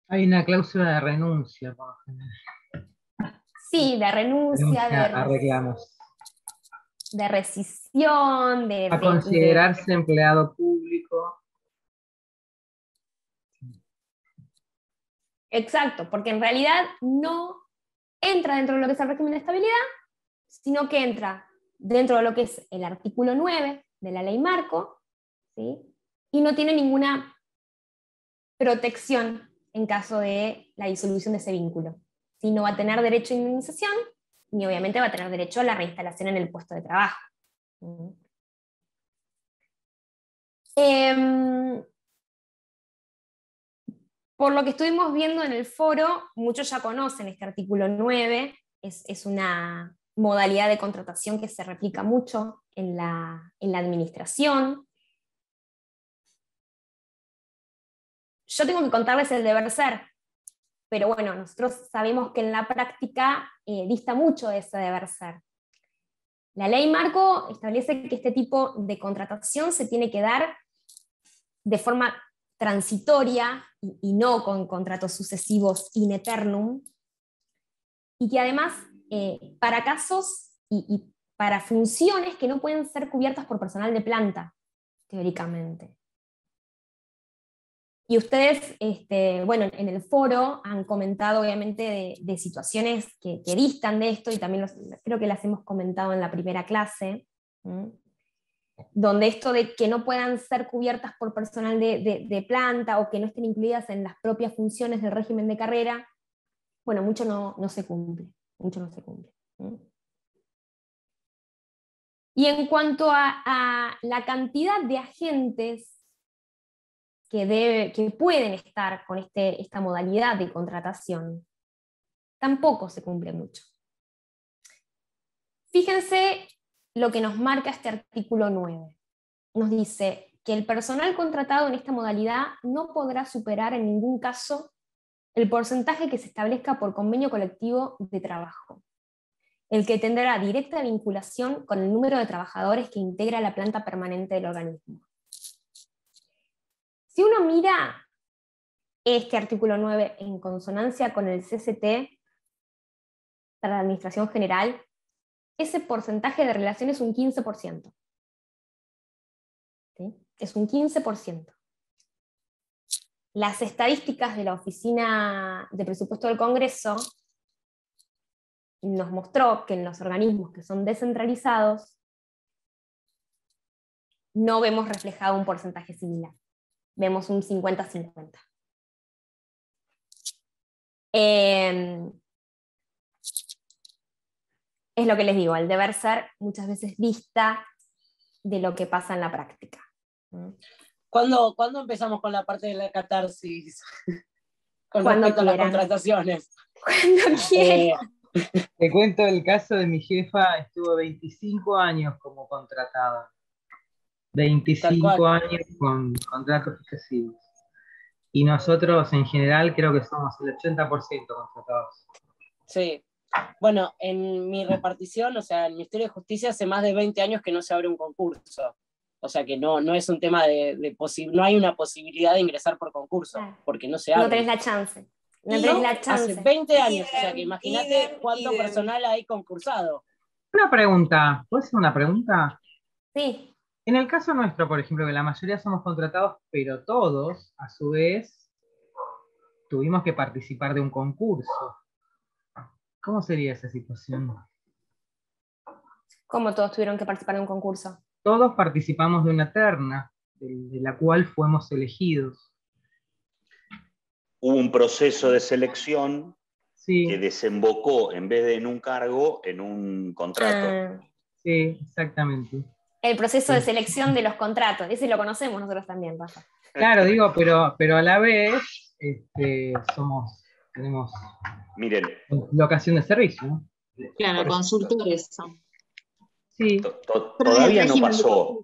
Hay una cláusula de renuncia, por lo general. Sí, de renuncia a reclamos. De rescisión, A considerarse empleado público. Exacto, porque en realidad no entra dentro de lo que es el régimen de estabilidad, sino que entra dentro de lo que es el artículo 9 de la ley marco, ¿sí? Y no tiene ninguna protección en caso de la disolución de ese vínculo. ¿Sí? No va a tener derecho a indemnización, ni obviamente va a tener derecho a la reinstalación en el puesto de trabajo. Por lo que estuvimos viendo en el foro, muchos ya conocen este artículo 9, es una modalidad de contratación que se replica mucho en la administración. Yo tengo que contarles el deber ser, pero bueno, nosotros sabemos que en la práctica dista mucho de ese deber ser. La ley marco establece que este tipo de contratación se tiene que dar de forma transitoria y no con contratos sucesivos in eternum, y que además para casos y para funciones que no pueden ser cubiertas por personal de planta, teóricamente. Y ustedes, bueno, en el foro han comentado obviamente de situaciones que distan de esto, y también creo que las hemos comentado en la primera clase, donde esto de que no puedan ser cubiertas por personal de planta o que no estén incluidas en las propias funciones del régimen de carrera, bueno, mucho no se cumple, mucho no se cumple. Y en cuanto a la cantidad de agentes que pueden estar con esta modalidad de contratación, tampoco se cumple mucho. Fíjense lo que nos marca este artículo 9. Nos dice que el personal contratado en esta modalidad no podrá superar en ningún caso el porcentaje que se establezca por convenio colectivo de trabajo, el que tendrá directa vinculación con el número de trabajadores que integra la planta permanente del organismo. Si uno mira este artículo 9 en consonancia con el CCT para la Administración General, ese porcentaje de relación es un 15%. ¿Sí? Es un 15%. Las estadísticas de la Oficina de Presupuesto del Congreso nos mostró que en los organismos que son descentralizados no vemos reflejado un porcentaje similar. Vemos un 50-50. Es lo que les digo, el deber ser muchas veces dista de lo que pasa en la práctica. ¿Cuándo empezamos con la parte de la catarsis? Con Cuando respecto a las quieran. contrataciones. Cuando quieran. Te cuento el caso de mi jefa, estuvo 25 años como contratada. 25 años con contratos sucesivos. Y nosotros en general creo que somos el 80% contratados. Sí. Bueno, en mi repartición, o sea, en el Ministerio de Justicia hace más de 20 años que no se abre un concurso. O sea que no es un tema no hay una posibilidad de ingresar por concurso, porque no se abre. No tenés la chance. No tenés la chance. Hace 20 años, o sea que imagínate cuánto personal hay concursado. Una pregunta, ¿puedo hacer una pregunta? Sí. En el caso nuestro, por ejemplo, que la mayoría somos contratados, pero todos, a su vez, tuvimos que participar de un concurso. ¿Cómo sería esa situación? ¿Cómo todos tuvieron que participar de un concurso? Todos participamos de una terna, de la cual fuimos elegidos. hubo un proceso de selección Sí, que desembocó, en vez de en un cargo, en un contrato. sí, exactamente. El proceso de selección de los contratos, ese lo conocemos nosotros también, Rafa. Claro, digo, pero a la vez tenemos Miren, locación de servicio, ¿no? Claro, por eso, consultores son. Sí, todavía no régimen de pasó,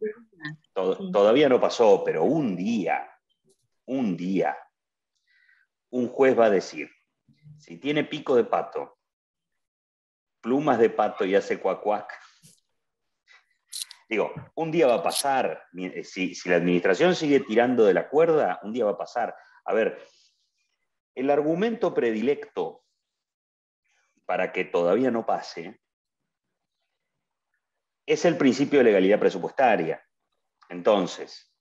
consultoría. todavía no pasó, pero un día, un juez va a decir, si tiene pico de pato, plumas de pato y hace cuac, digo, un día va a pasar, si la administración sigue tirando de la cuerda, un día va a pasar. A ver, el argumento predilecto para que todavía no pase es el principio de legalidad presupuestaria. Entonces,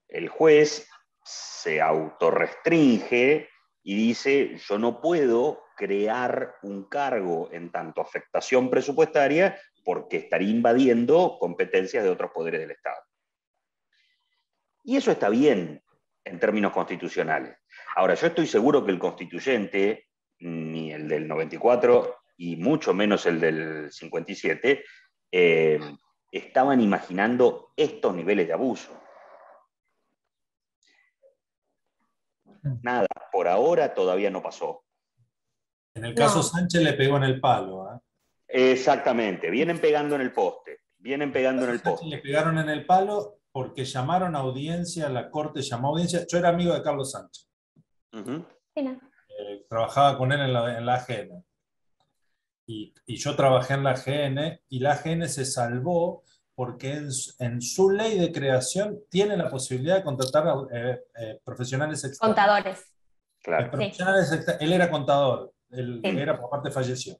el juez se autorrestringe y dice, yo no puedo crear un cargo en tanto afectación presupuestaria porque estaría invadiendo competencias de otros poderes del Estado. Y eso está bien en términos constitucionales. Ahora, yo estoy seguro que el constituyente, ni el del 94 y mucho menos el del 57, estaban imaginando estos niveles de abuso. Nada, por ahora todavía no pasó. En el caso No. Sánchez le pegó en el palo. Exactamente, vienen pegando en el poste, vienen pegando en el Sánchez le poste. pegaron en el palo porque llamaron a audiencia, la corte llamó a audiencia. Yo era amigo de Carlos Sánchez. Trabajaba con él en la AGN. Y yo trabajé en la AGN y la AGN se salvó porque en su ley de creación tiene la posibilidad de contratar profesionales externos. Contadores. Claro. Profesionales externos. Él era contador, él era, por parte falleció.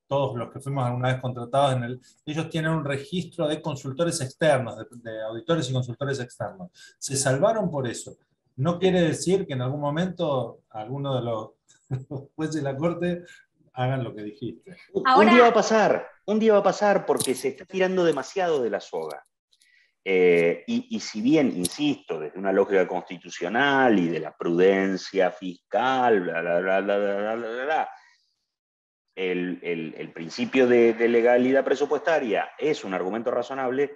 Todos los que fuimos alguna vez contratados, ellos tienen un registro de consultores externos, de auditores y consultores externos. Se salvaron por eso. No quiere decir que en algún momento alguno de los jueces de la Corte hagan lo que dijiste. Un día va a pasar porque se está tirando demasiado de la soga. Y si bien, insisto, desde una lógica constitucional y de la prudencia fiscal, el principio de legalidad presupuestaria es un argumento razonable,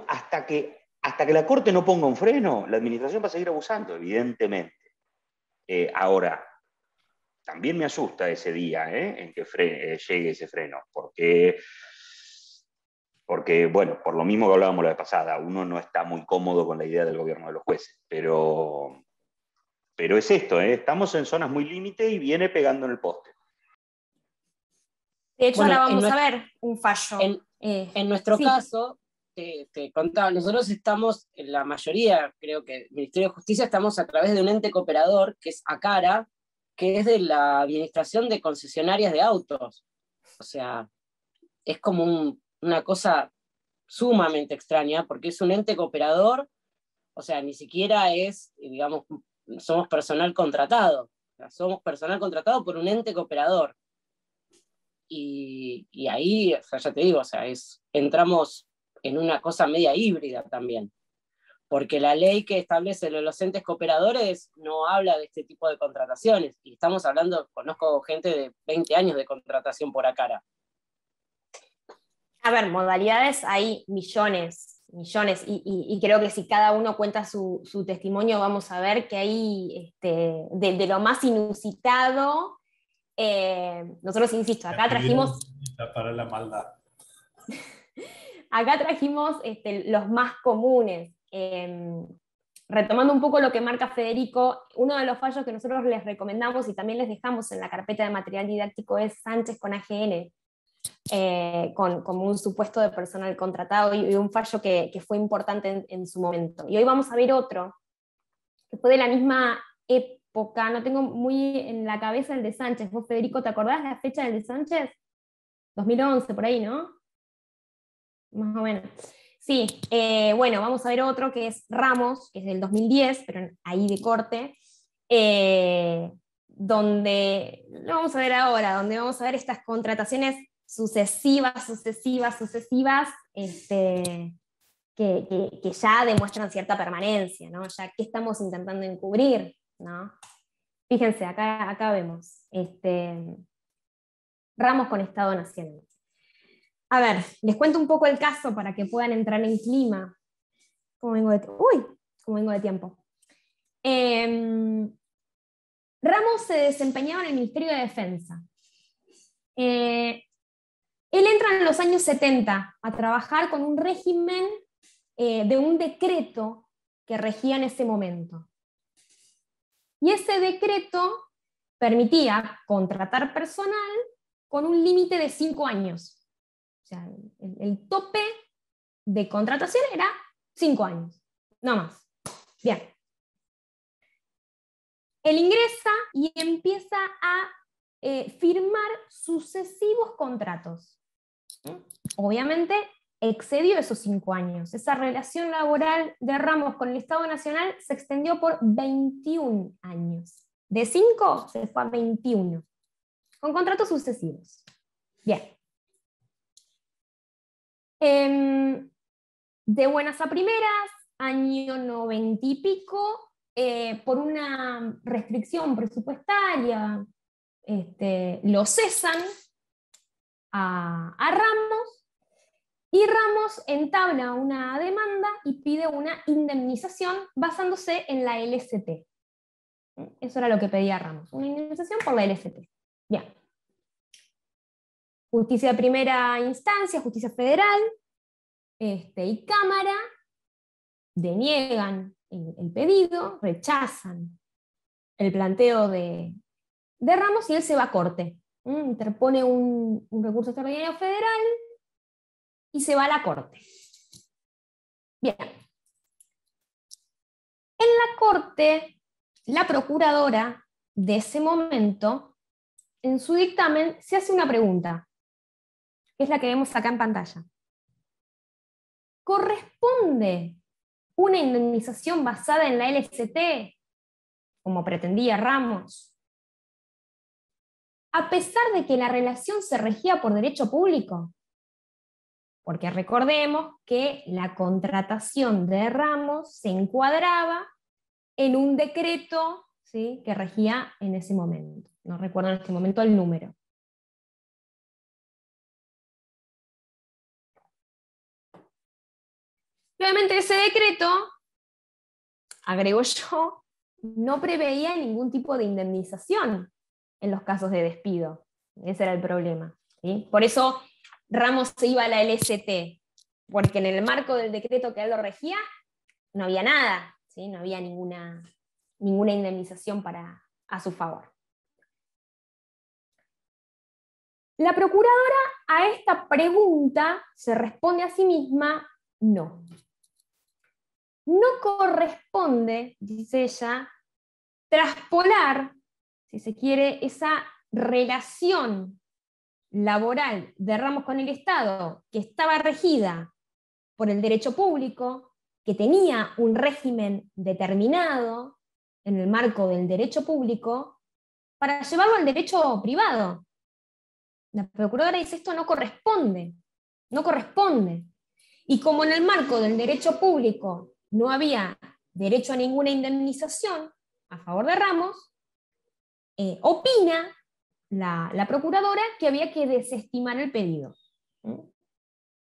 hasta que la Corte no ponga un freno, la administración va a seguir abusando, evidentemente. Ahora, también me asusta ese día en que llegue ese freno, porque, bueno, por lo mismo que hablábamos la vez pasada, uno no está muy cómodo con la idea del gobierno de los jueces, pero es esto, estamos en zonas muy límite y viene pegando en el poste. De hecho, ahora vamos a ver un fallo. En nuestro caso, te contaba, nosotros estamos, en la mayoría, creo que el Ministerio de Justicia, estamos a través de un ente cooperador, que es ACARA, que es de la Administración de Concesionarias de Autos. O sea, es como una cosa sumamente extraña, porque es un ente cooperador, o sea, ni siquiera es, digamos, somos personal contratado. O sea, somos personal contratado por un ente cooperador. Y ahí, o sea, ya te digo, o sea, entramos en una cosa media híbrida también. Porque la ley que establece los entes cooperadores no habla de este tipo de contrataciones. Y estamos hablando, conozco gente de 20 años de contratación por ACARA. A ver, modalidades hay millones, y creo que si cada uno cuenta su testimonio, vamos a ver que hay de lo más inusitado. Nosotros, insisto, acá trajimos... Para la maldad. Acá trajimos los más comunes. Retomando un poco lo que marca Federico, uno de los fallos que nosotros les recomendamos y también les dejamos en la carpeta de material didáctico es Sánchez con AGN, como un supuesto de personal contratado y un fallo que fue importante en su momento. Y hoy vamos a ver otro, que fue de la misma época, no tengo muy en la cabeza el de Sánchez. ¿Vos, Federico, te acordás la fecha del de Sánchez? 2011, por ahí, ¿no? Más o menos. Sí, bueno, vamos a ver otro que es Ramos, que es del 2010, pero ahí de corte, donde, lo vamos a ver ahora, donde vamos a ver estas contrataciones sucesivas, que ya demuestran cierta permanencia, ¿no? Ya qué estamos intentando encubrir, ¿no? Fíjense, acá vemos ramos con Estado Nacional. A ver, les cuento un poco el caso para que puedan entrar en clima. ¿Cómo vengo de tiempo? Ramos se desempeñaba en el Ministerio de Defensa. Él entra en los años 70 a trabajar con un régimen de un decreto que regía en ese momento. Y ese decreto permitía contratar personal con un límite de 5 años. O sea, el tope de contratación era 5 años, no más. Bien. Él ingresa y empieza a firmar sucesivos contratos. Obviamente excedió esos 5 años. Esa relación laboral de Ramos con el Estado Nacional se extendió por 21 años. De 5 se fue a 21, con contratos sucesivos. Bien. De buenas a primeras, año 90 y pico, por una restricción presupuestaria, lo cesan a Ramos, y Ramos entabla una demanda y pide una indemnización basándose en la LST. Eso era lo que pedía Ramos, una indemnización por la LST. Bien. Justicia de primera instancia, justicia federal, y Cámara deniegan el pedido, rechazan el planteo de Ramos y él se va a corte. Interpone un recurso extraordinario federal y se va a la corte. Bien. En la corte, la procuradora de ese momento, en su dictamen, se hace una pregunta, que es la que vemos acá en pantalla. ¿Corresponde una indemnización basada en la LST, como pretendía Ramos, a pesar de que la relación se regía por derecho público? Porque recordemos que la contratación de Ramos se encuadraba en un decreto, ¿sí?, que regía en ese momento. No recuerdo en este momento el número. Obviamente ese decreto, agrego yo, no preveía ningún tipo de indemnización en los casos de despido. Ese era el problema, ¿sí? Por eso Ramos se iba a la LST, porque en el marco del decreto que él lo regía, no había nada, ¿sí? No había ninguna indemnización a su favor. La procuradora a esta pregunta se responde a sí misma, no. No corresponde, dice ella, traspolar, si se quiere, esa relación laboral de Ramos con el Estado, que estaba regida por el derecho público, que tenía un régimen determinado en el marco del derecho público, para llevarlo al derecho privado. La procuradora dice, esto no corresponde, no corresponde. Y como en el marco del derecho público no había derecho a ninguna indemnización a favor de Ramos, opina la procuradora que había que desestimar el pedido,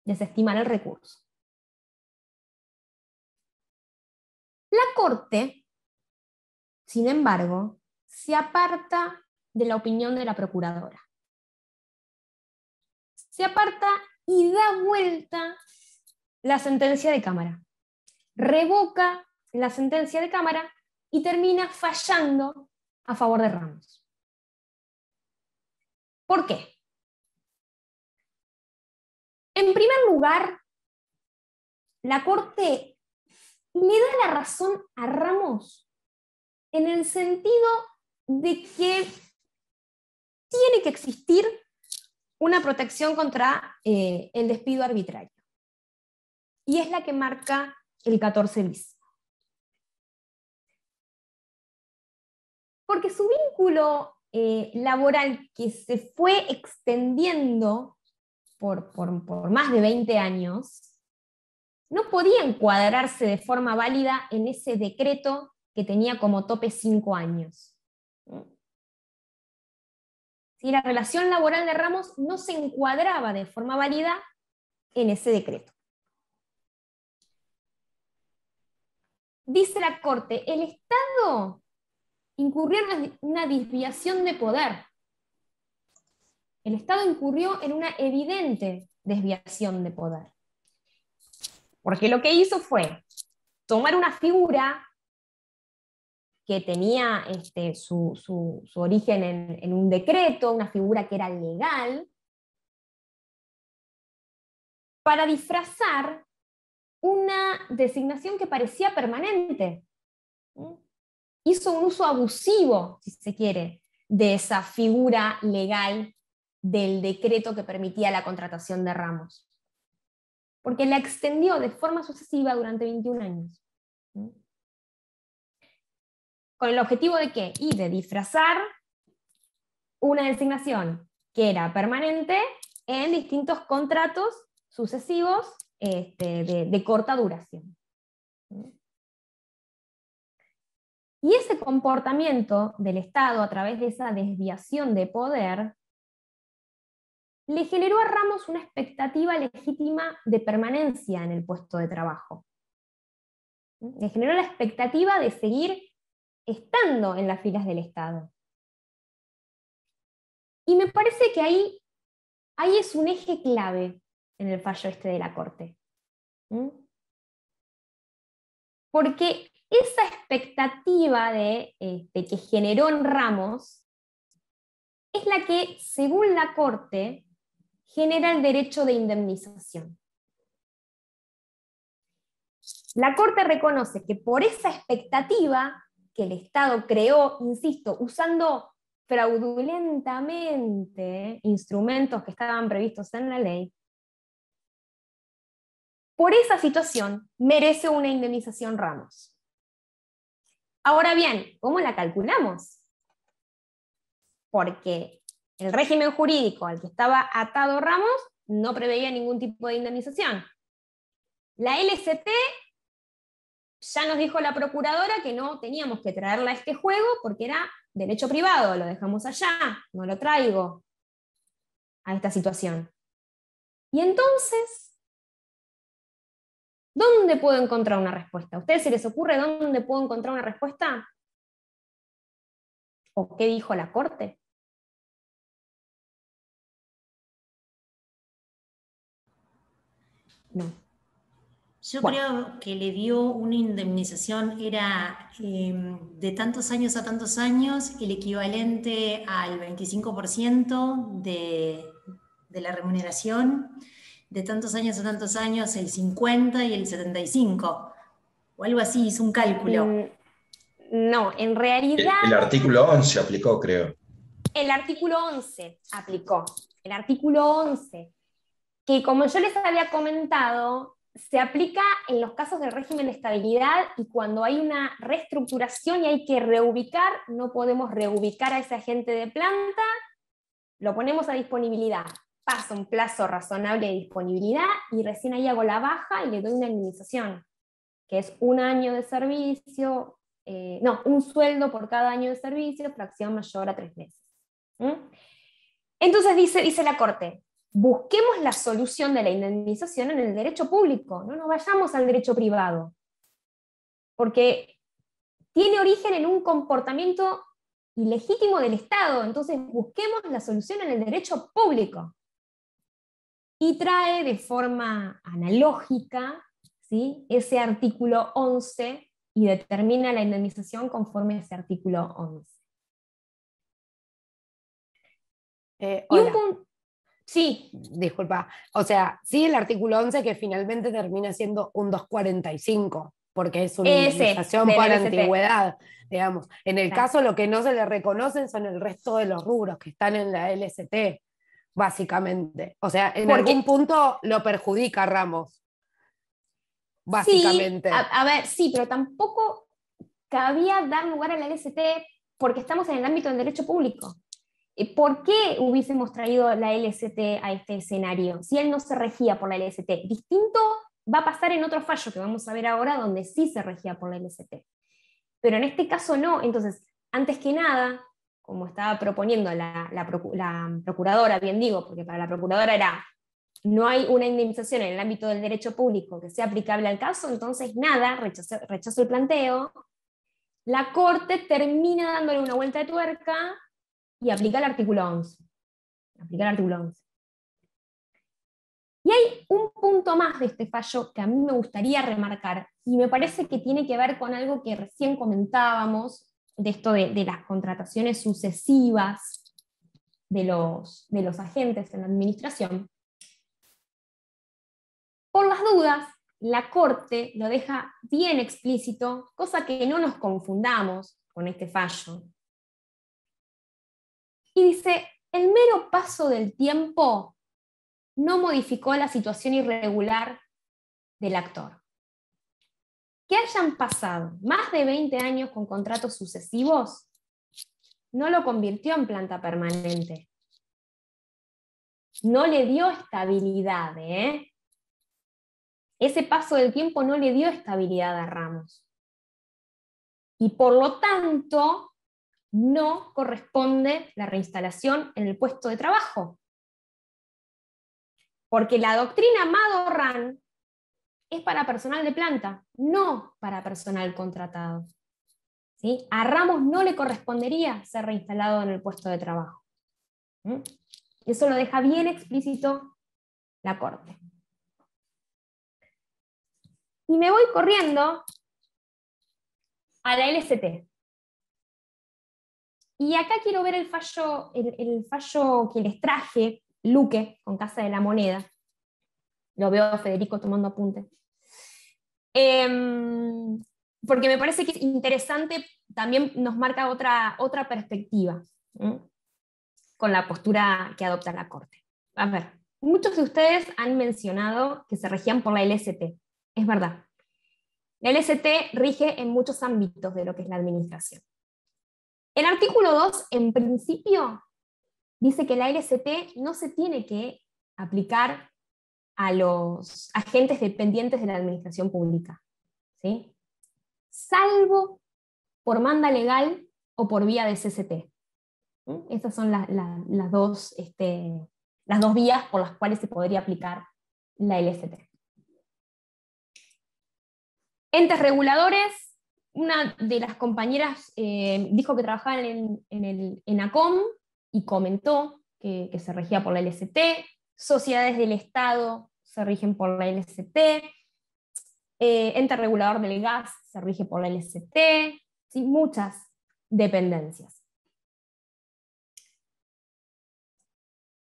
desestimar el recurso. La Corte, sin embargo, se aparta de la opinión de la procuradora. Se aparta y da vuelta la sentencia de Cámara. Revoca la sentencia de Cámara y termina fallando a favor de Ramos. ¿Por qué? En primer lugar, la Corte le da la razón a Ramos en el sentido de que tiene que existir una protección contra el despido arbitrario. Y es la que marca el 14 bis. Porque su vínculo laboral, que se fue extendiendo por más de 20 años, no podía encuadrarse de forma válida en ese decreto que tenía como tope 5 años. Si la relación laboral de Ramos no se encuadraba de forma válida en ese decreto. Dice la Corte, el Estado incurrió en una desviación de poder. El Estado incurrió en una evidente desviación de poder. Porque lo que hizo fue tomar una figura que tenía su origen en un decreto, una figura que era legal, para disfrazar una designación que parecía permanente. Hizo un uso abusivo, si se quiere, de esa figura legal del decreto que permitía la contratación de Ramos. Porque la extendió de forma sucesiva durante 21 años. ¿Con el objetivo de qué? Y de disfrazar una designación que era permanente en distintos contratos sucesivos de corta duración. Y ese comportamiento del Estado a través de esa desviación de poder le generó a Ramos una expectativa legítima de permanencia en el puesto de trabajo. Le generó la expectativa de seguir estando en las filas del Estado. Y me parece que ahí es un eje clave en el fallo de la Corte. Porque esa expectativa que generó en Ramos es la que, según la Corte, genera el derecho de indemnización. La Corte reconoce que por esa expectativa que el Estado creó, insisto, usando fraudulentamente instrumentos que estaban previstos en la ley, por esa situación merece una indemnización Ramos. Ahora bien, ¿cómo la calculamos? Porque el régimen jurídico al que estaba atado Ramos no preveía ningún tipo de indemnización. La LCT ya nos dijo la procuradora que no teníamos que traerla a este juego porque era derecho privado, lo dejamos allá, no lo traigo a esta situación. Y entonces, ¿dónde puedo encontrar una respuesta? ¿A ustedes se les ocurre dónde puedo encontrar una respuesta? ¿O qué dijo la Corte? No. Yo creo que le dio una indemnización, era de tantos años a tantos años, el equivalente al 25% de la remuneración, de tantos años a tantos años el 50 y el 75, o algo así, hizo un cálculo. No, en realidad... El artículo 11 aplicó, creo. El artículo 11 aplicó. El artículo 11, que como yo les había comentado, se aplica en los casos del régimen de estabilidad y cuando hay una reestructuración y hay que reubicar, no podemos reubicar a ese agente de planta, lo ponemos a disponibilidad. Pasa un plazo razonable de disponibilidad y recién ahí hago la baja y le doy una indemnización, que es 1 año de servicio, un sueldo por cada año de servicio, fracción mayor a 3 meses. Entonces dice la Corte, busquemos la solución de la indemnización en el derecho público, no nos vayamos al derecho privado, porque tiene origen en un comportamiento ilegítimo del Estado, entonces busquemos la solución en el derecho público. Y trae de forma analógica, ¿sí?, ese artículo 11 y determina la indemnización conforme a ese artículo 11. Hola. Sí. Disculpa. O sea, sí, el artículo 11 que finalmente termina siendo un 245, porque es una indemnización por antigüedad, digamos. En el caso, lo que no se le reconocen son el resto de los rubros que están en la LST, básicamente. O sea, en algún punto lo perjudica Ramos, básicamente. Sí, a ver, sí, pero tampoco cabía dar lugar a la LST porque estamos en el ámbito del derecho público. ¿Por qué hubiésemos traído la LST a este escenario si él no se regía por la LST? Distinto va a pasar en otro fallo que vamos a ver ahora, donde sí se regía por la LST. Pero en este caso no. Entonces, antes que nada, como estaba proponiendo la procuradora, bien digo, porque para la procuradora era, no hay una indemnización en el ámbito del derecho público que sea aplicable al caso, entonces nada, rechazo el planteo. La Corte termina dándole una vuelta de tuerca y aplica el artículo 11. Aplica el artículo 11. Y hay un punto más de este fallo que a mí me gustaría remarcar, y me parece que tiene que ver con algo que recién comentábamos, de esto de las contrataciones sucesivas de los agentes en la administración. Por las dudas, la Corte lo deja bien explícito, cosa que no nos confundamos con este fallo. Y dice, el mero paso del tiempo no modificó la situación irregular del actor. Que hayan pasado más de 20 años con contratos sucesivos no lo convirtió en planta permanente. No le dio estabilidad, ¿eh? Ese paso del tiempo no le dio estabilidad a Ramos. Y por lo tanto, no corresponde la reinstalación en el puesto de trabajo. Porque la doctrina Madorran es para personal de planta, no para personal contratado. ¿Sí? A Ramos no le correspondería ser reinstalado en el puesto de trabajo. Eso lo deja bien explícito la Corte. Y me voy corriendo a la LST. Y acá quiero ver el fallo que les traje, Luque, con Casa de la Moneda. Lo veo a Federico tomando apuntes. Porque me parece que es interesante, también nos marca otra perspectiva, con la postura que adopta la Corte. A ver, muchos de ustedes han mencionado que se regían por la LST. Es verdad. La LST rige en muchos ámbitos de lo que es la administración. El artículo 2, en principio, dice que la LST no se tiene que aplicar a los agentes dependientes de la administración pública, ¿sí? Salvo por manda legal o por vía de CCT. Estas son las dos vías por las cuales se podría aplicar la LST. Entes reguladores, una de las compañeras dijo que trabajaba en ENACOM y comentó que se regía por la LST. Sociedades del Estado se rigen por la LST. Ente regulador del gas se rige por la LST. ¿Sí? Muchas dependencias.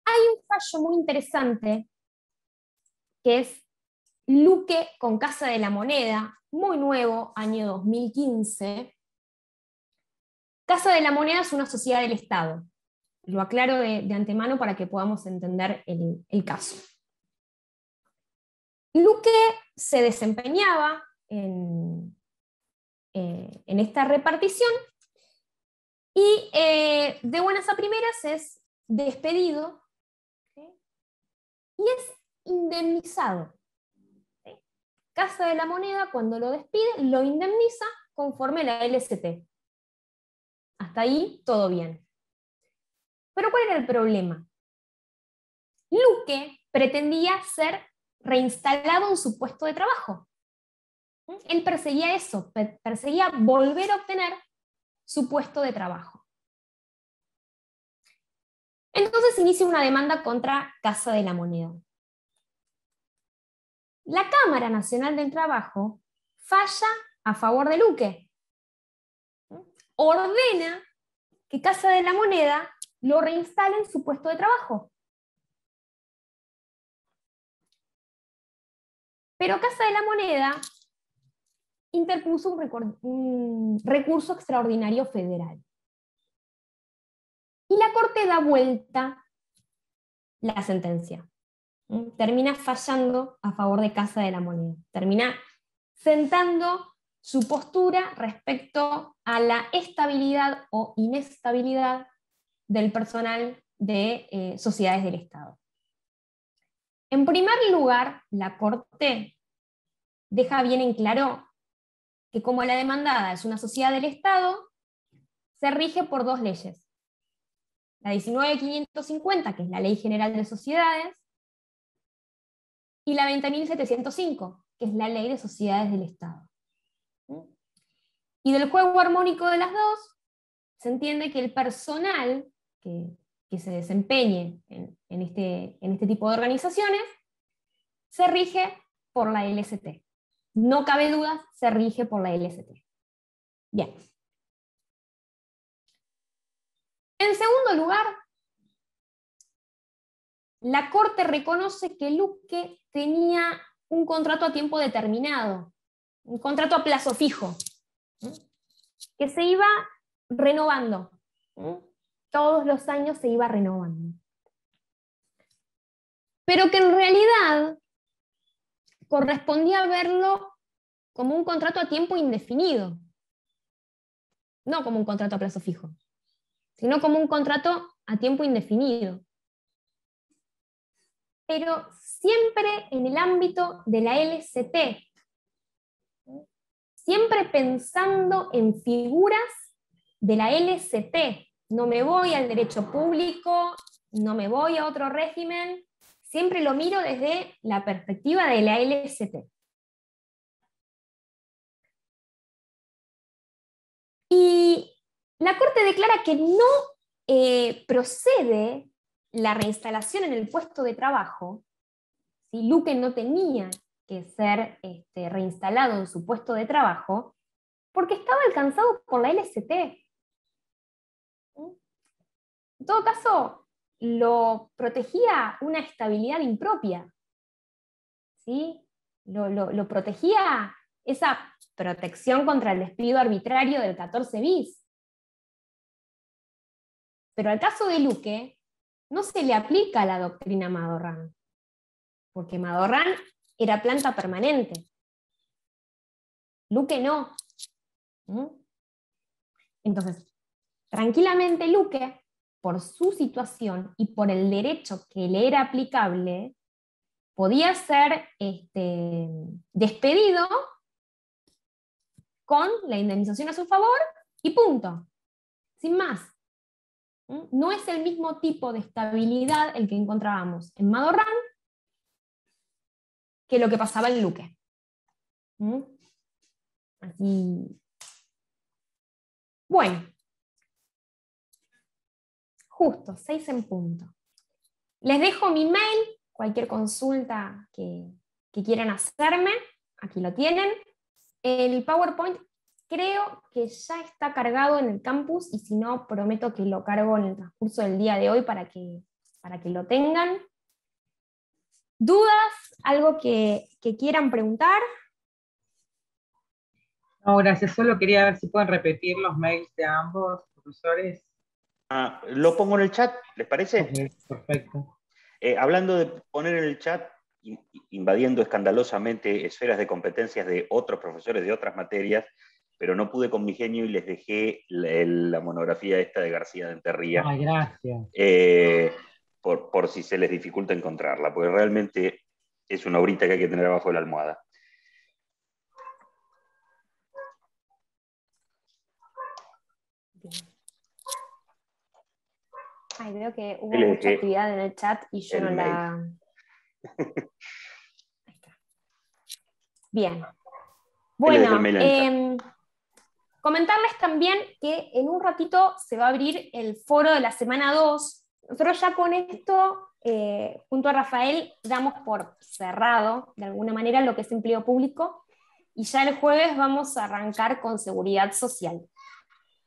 Hay un fallo muy interesante que es Luque con Casa de la Moneda, muy nuevo, año 2015. Casa de la Moneda es una sociedad del Estado. Lo aclaro de antemano para que podamos entender el caso. Luque se desempeñaba en esta repartición y de buenas a primeras es despedido, ¿sí? Y es indemnizado. ¿Sí? Casa de la Moneda, cuando lo despide, lo indemniza conforme la LST. Hasta ahí todo bien. Pero ¿cuál era el problema? Luque pretendía ser reinstalado en su puesto de trabajo. Él perseguía eso, perseguía volver a obtener su puesto de trabajo. Entonces inicia una demanda contra Casa de la Moneda. La Cámara Nacional del Trabajo falla a favor de Luque. Ordena que Casa de la Moneda lo reinstale en su puesto de trabajo. Pero Casa de la Moneda interpuso un recurso extraordinario federal. Y la Corte da vuelta la sentencia. Termina fallando a favor de Casa de la Moneda. Termina sentando su postura respecto a la estabilidad o inestabilidad del personal de sociedades del Estado. En primer lugar, la Corte deja bien en claro que como la demandada es una sociedad del Estado, se rige por dos leyes. La 19.550, que es la Ley General de Sociedades, y la 20.705, que es la Ley de Sociedades del Estado. Y del juego armónico de las dos, se entiende que el personal que se desempeñe en este tipo de organizaciones se rige por la LST. No cabe duda, se rige por la LST. Bien. En segundo lugar, la Corte reconoce que Luque tenía un contrato a tiempo determinado, un contrato a plazo fijo, que se iba renovando. Todos los años se iba renovando. Pero que en realidad correspondía verlo como un contrato a tiempo indefinido, no como un contrato a plazo fijo, sino como un contrato a tiempo indefinido. Pero siempre en el ámbito de la LST, siempre pensando en figuras de la LST. No me voy al derecho público, no me voy a otro régimen, siempre lo miro desde la perspectiva de la LST. Y la Corte declara que no procede la reinstalación en el puesto de trabajo, si Luque no tenía que ser reinstalado en su puesto de trabajo, porque estaba alcanzado por la LST. En todo caso, lo protegía una estabilidad impropia, ¿sí? Lo protegía esa protección contra el despido arbitrario del 14 bis. Pero al caso de Luque, no se le aplica la doctrina Madorrán, porque Madorrán era planta permanente. Luque no. Entonces, tranquilamente Luque, por su situación y por el derecho que le era aplicable, podía ser despedido con la indemnización a su favor y punto. Sin más. No es el mismo tipo de estabilidad el que encontrábamos en Madorrán que lo que pasaba en Luque. Así. Bueno. Justo, 6 en punto. Les dejo mi mail, cualquier consulta que quieran hacerme, aquí lo tienen. El PowerPoint creo que ya está cargado en el campus, y si no, prometo que lo cargo en el transcurso del día de hoy para que lo tengan. ¿Dudas? ¿Algo que quieran preguntar? No, gracias. Solo quería ver si pueden repetir los mails de ambos profesores. Lo pongo en el chat, ¿les parece? Okay, perfecto. Hablando de poner en el chat, invadiendo escandalosamente esferas de competencias de otros profesores de otras materias, pero no pude con mi genio y les dejé la monografía esta de García de Enterría. Ay, gracias. Por si se les dificulta encontrarla, porque realmente es una obrita que hay que tener abajo de la almohada. Ay, veo que hubo mucha actividad en el chat y yo no la... Ahí está. Bien. Bueno, comentarles también que en un ratito se va a abrir el foro de la semana 2. Nosotros ya con esto, junto a Rafael, damos por cerrado, de alguna manera, lo que es empleo público, y ya el jueves vamos a arrancar con seguridad social.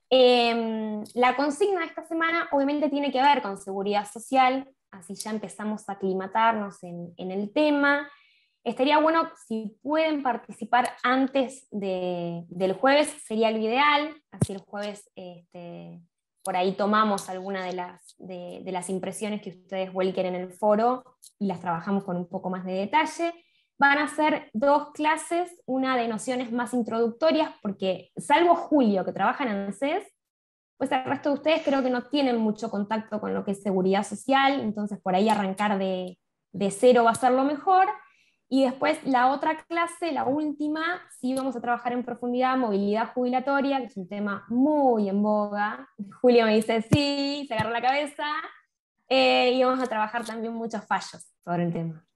La consigna de esta semana obviamente tiene que ver con seguridad social, así ya empezamos a aclimatarnos en el tema. Estaría bueno si pueden participar antes del jueves, sería lo ideal, así el jueves por ahí tomamos alguna de las impresiones que ustedes vuelquen en el foro y las trabajamos con un poco más de detalle. Van a ser 2 clases, una de nociones más introductorias, porque salvo Julio, que trabaja en ANSES, pues el resto de ustedes creo que no tienen mucho contacto con lo que es seguridad social, entonces por ahí arrancar de cero va a ser lo mejor. Y después la otra clase, la última, sí vamos a trabajar en profundidad movilidad jubilatoria, que es un tema muy en boga. Julio me dice sí, se agarra la cabeza. Y vamos a trabajar también muchos fallos sobre el tema.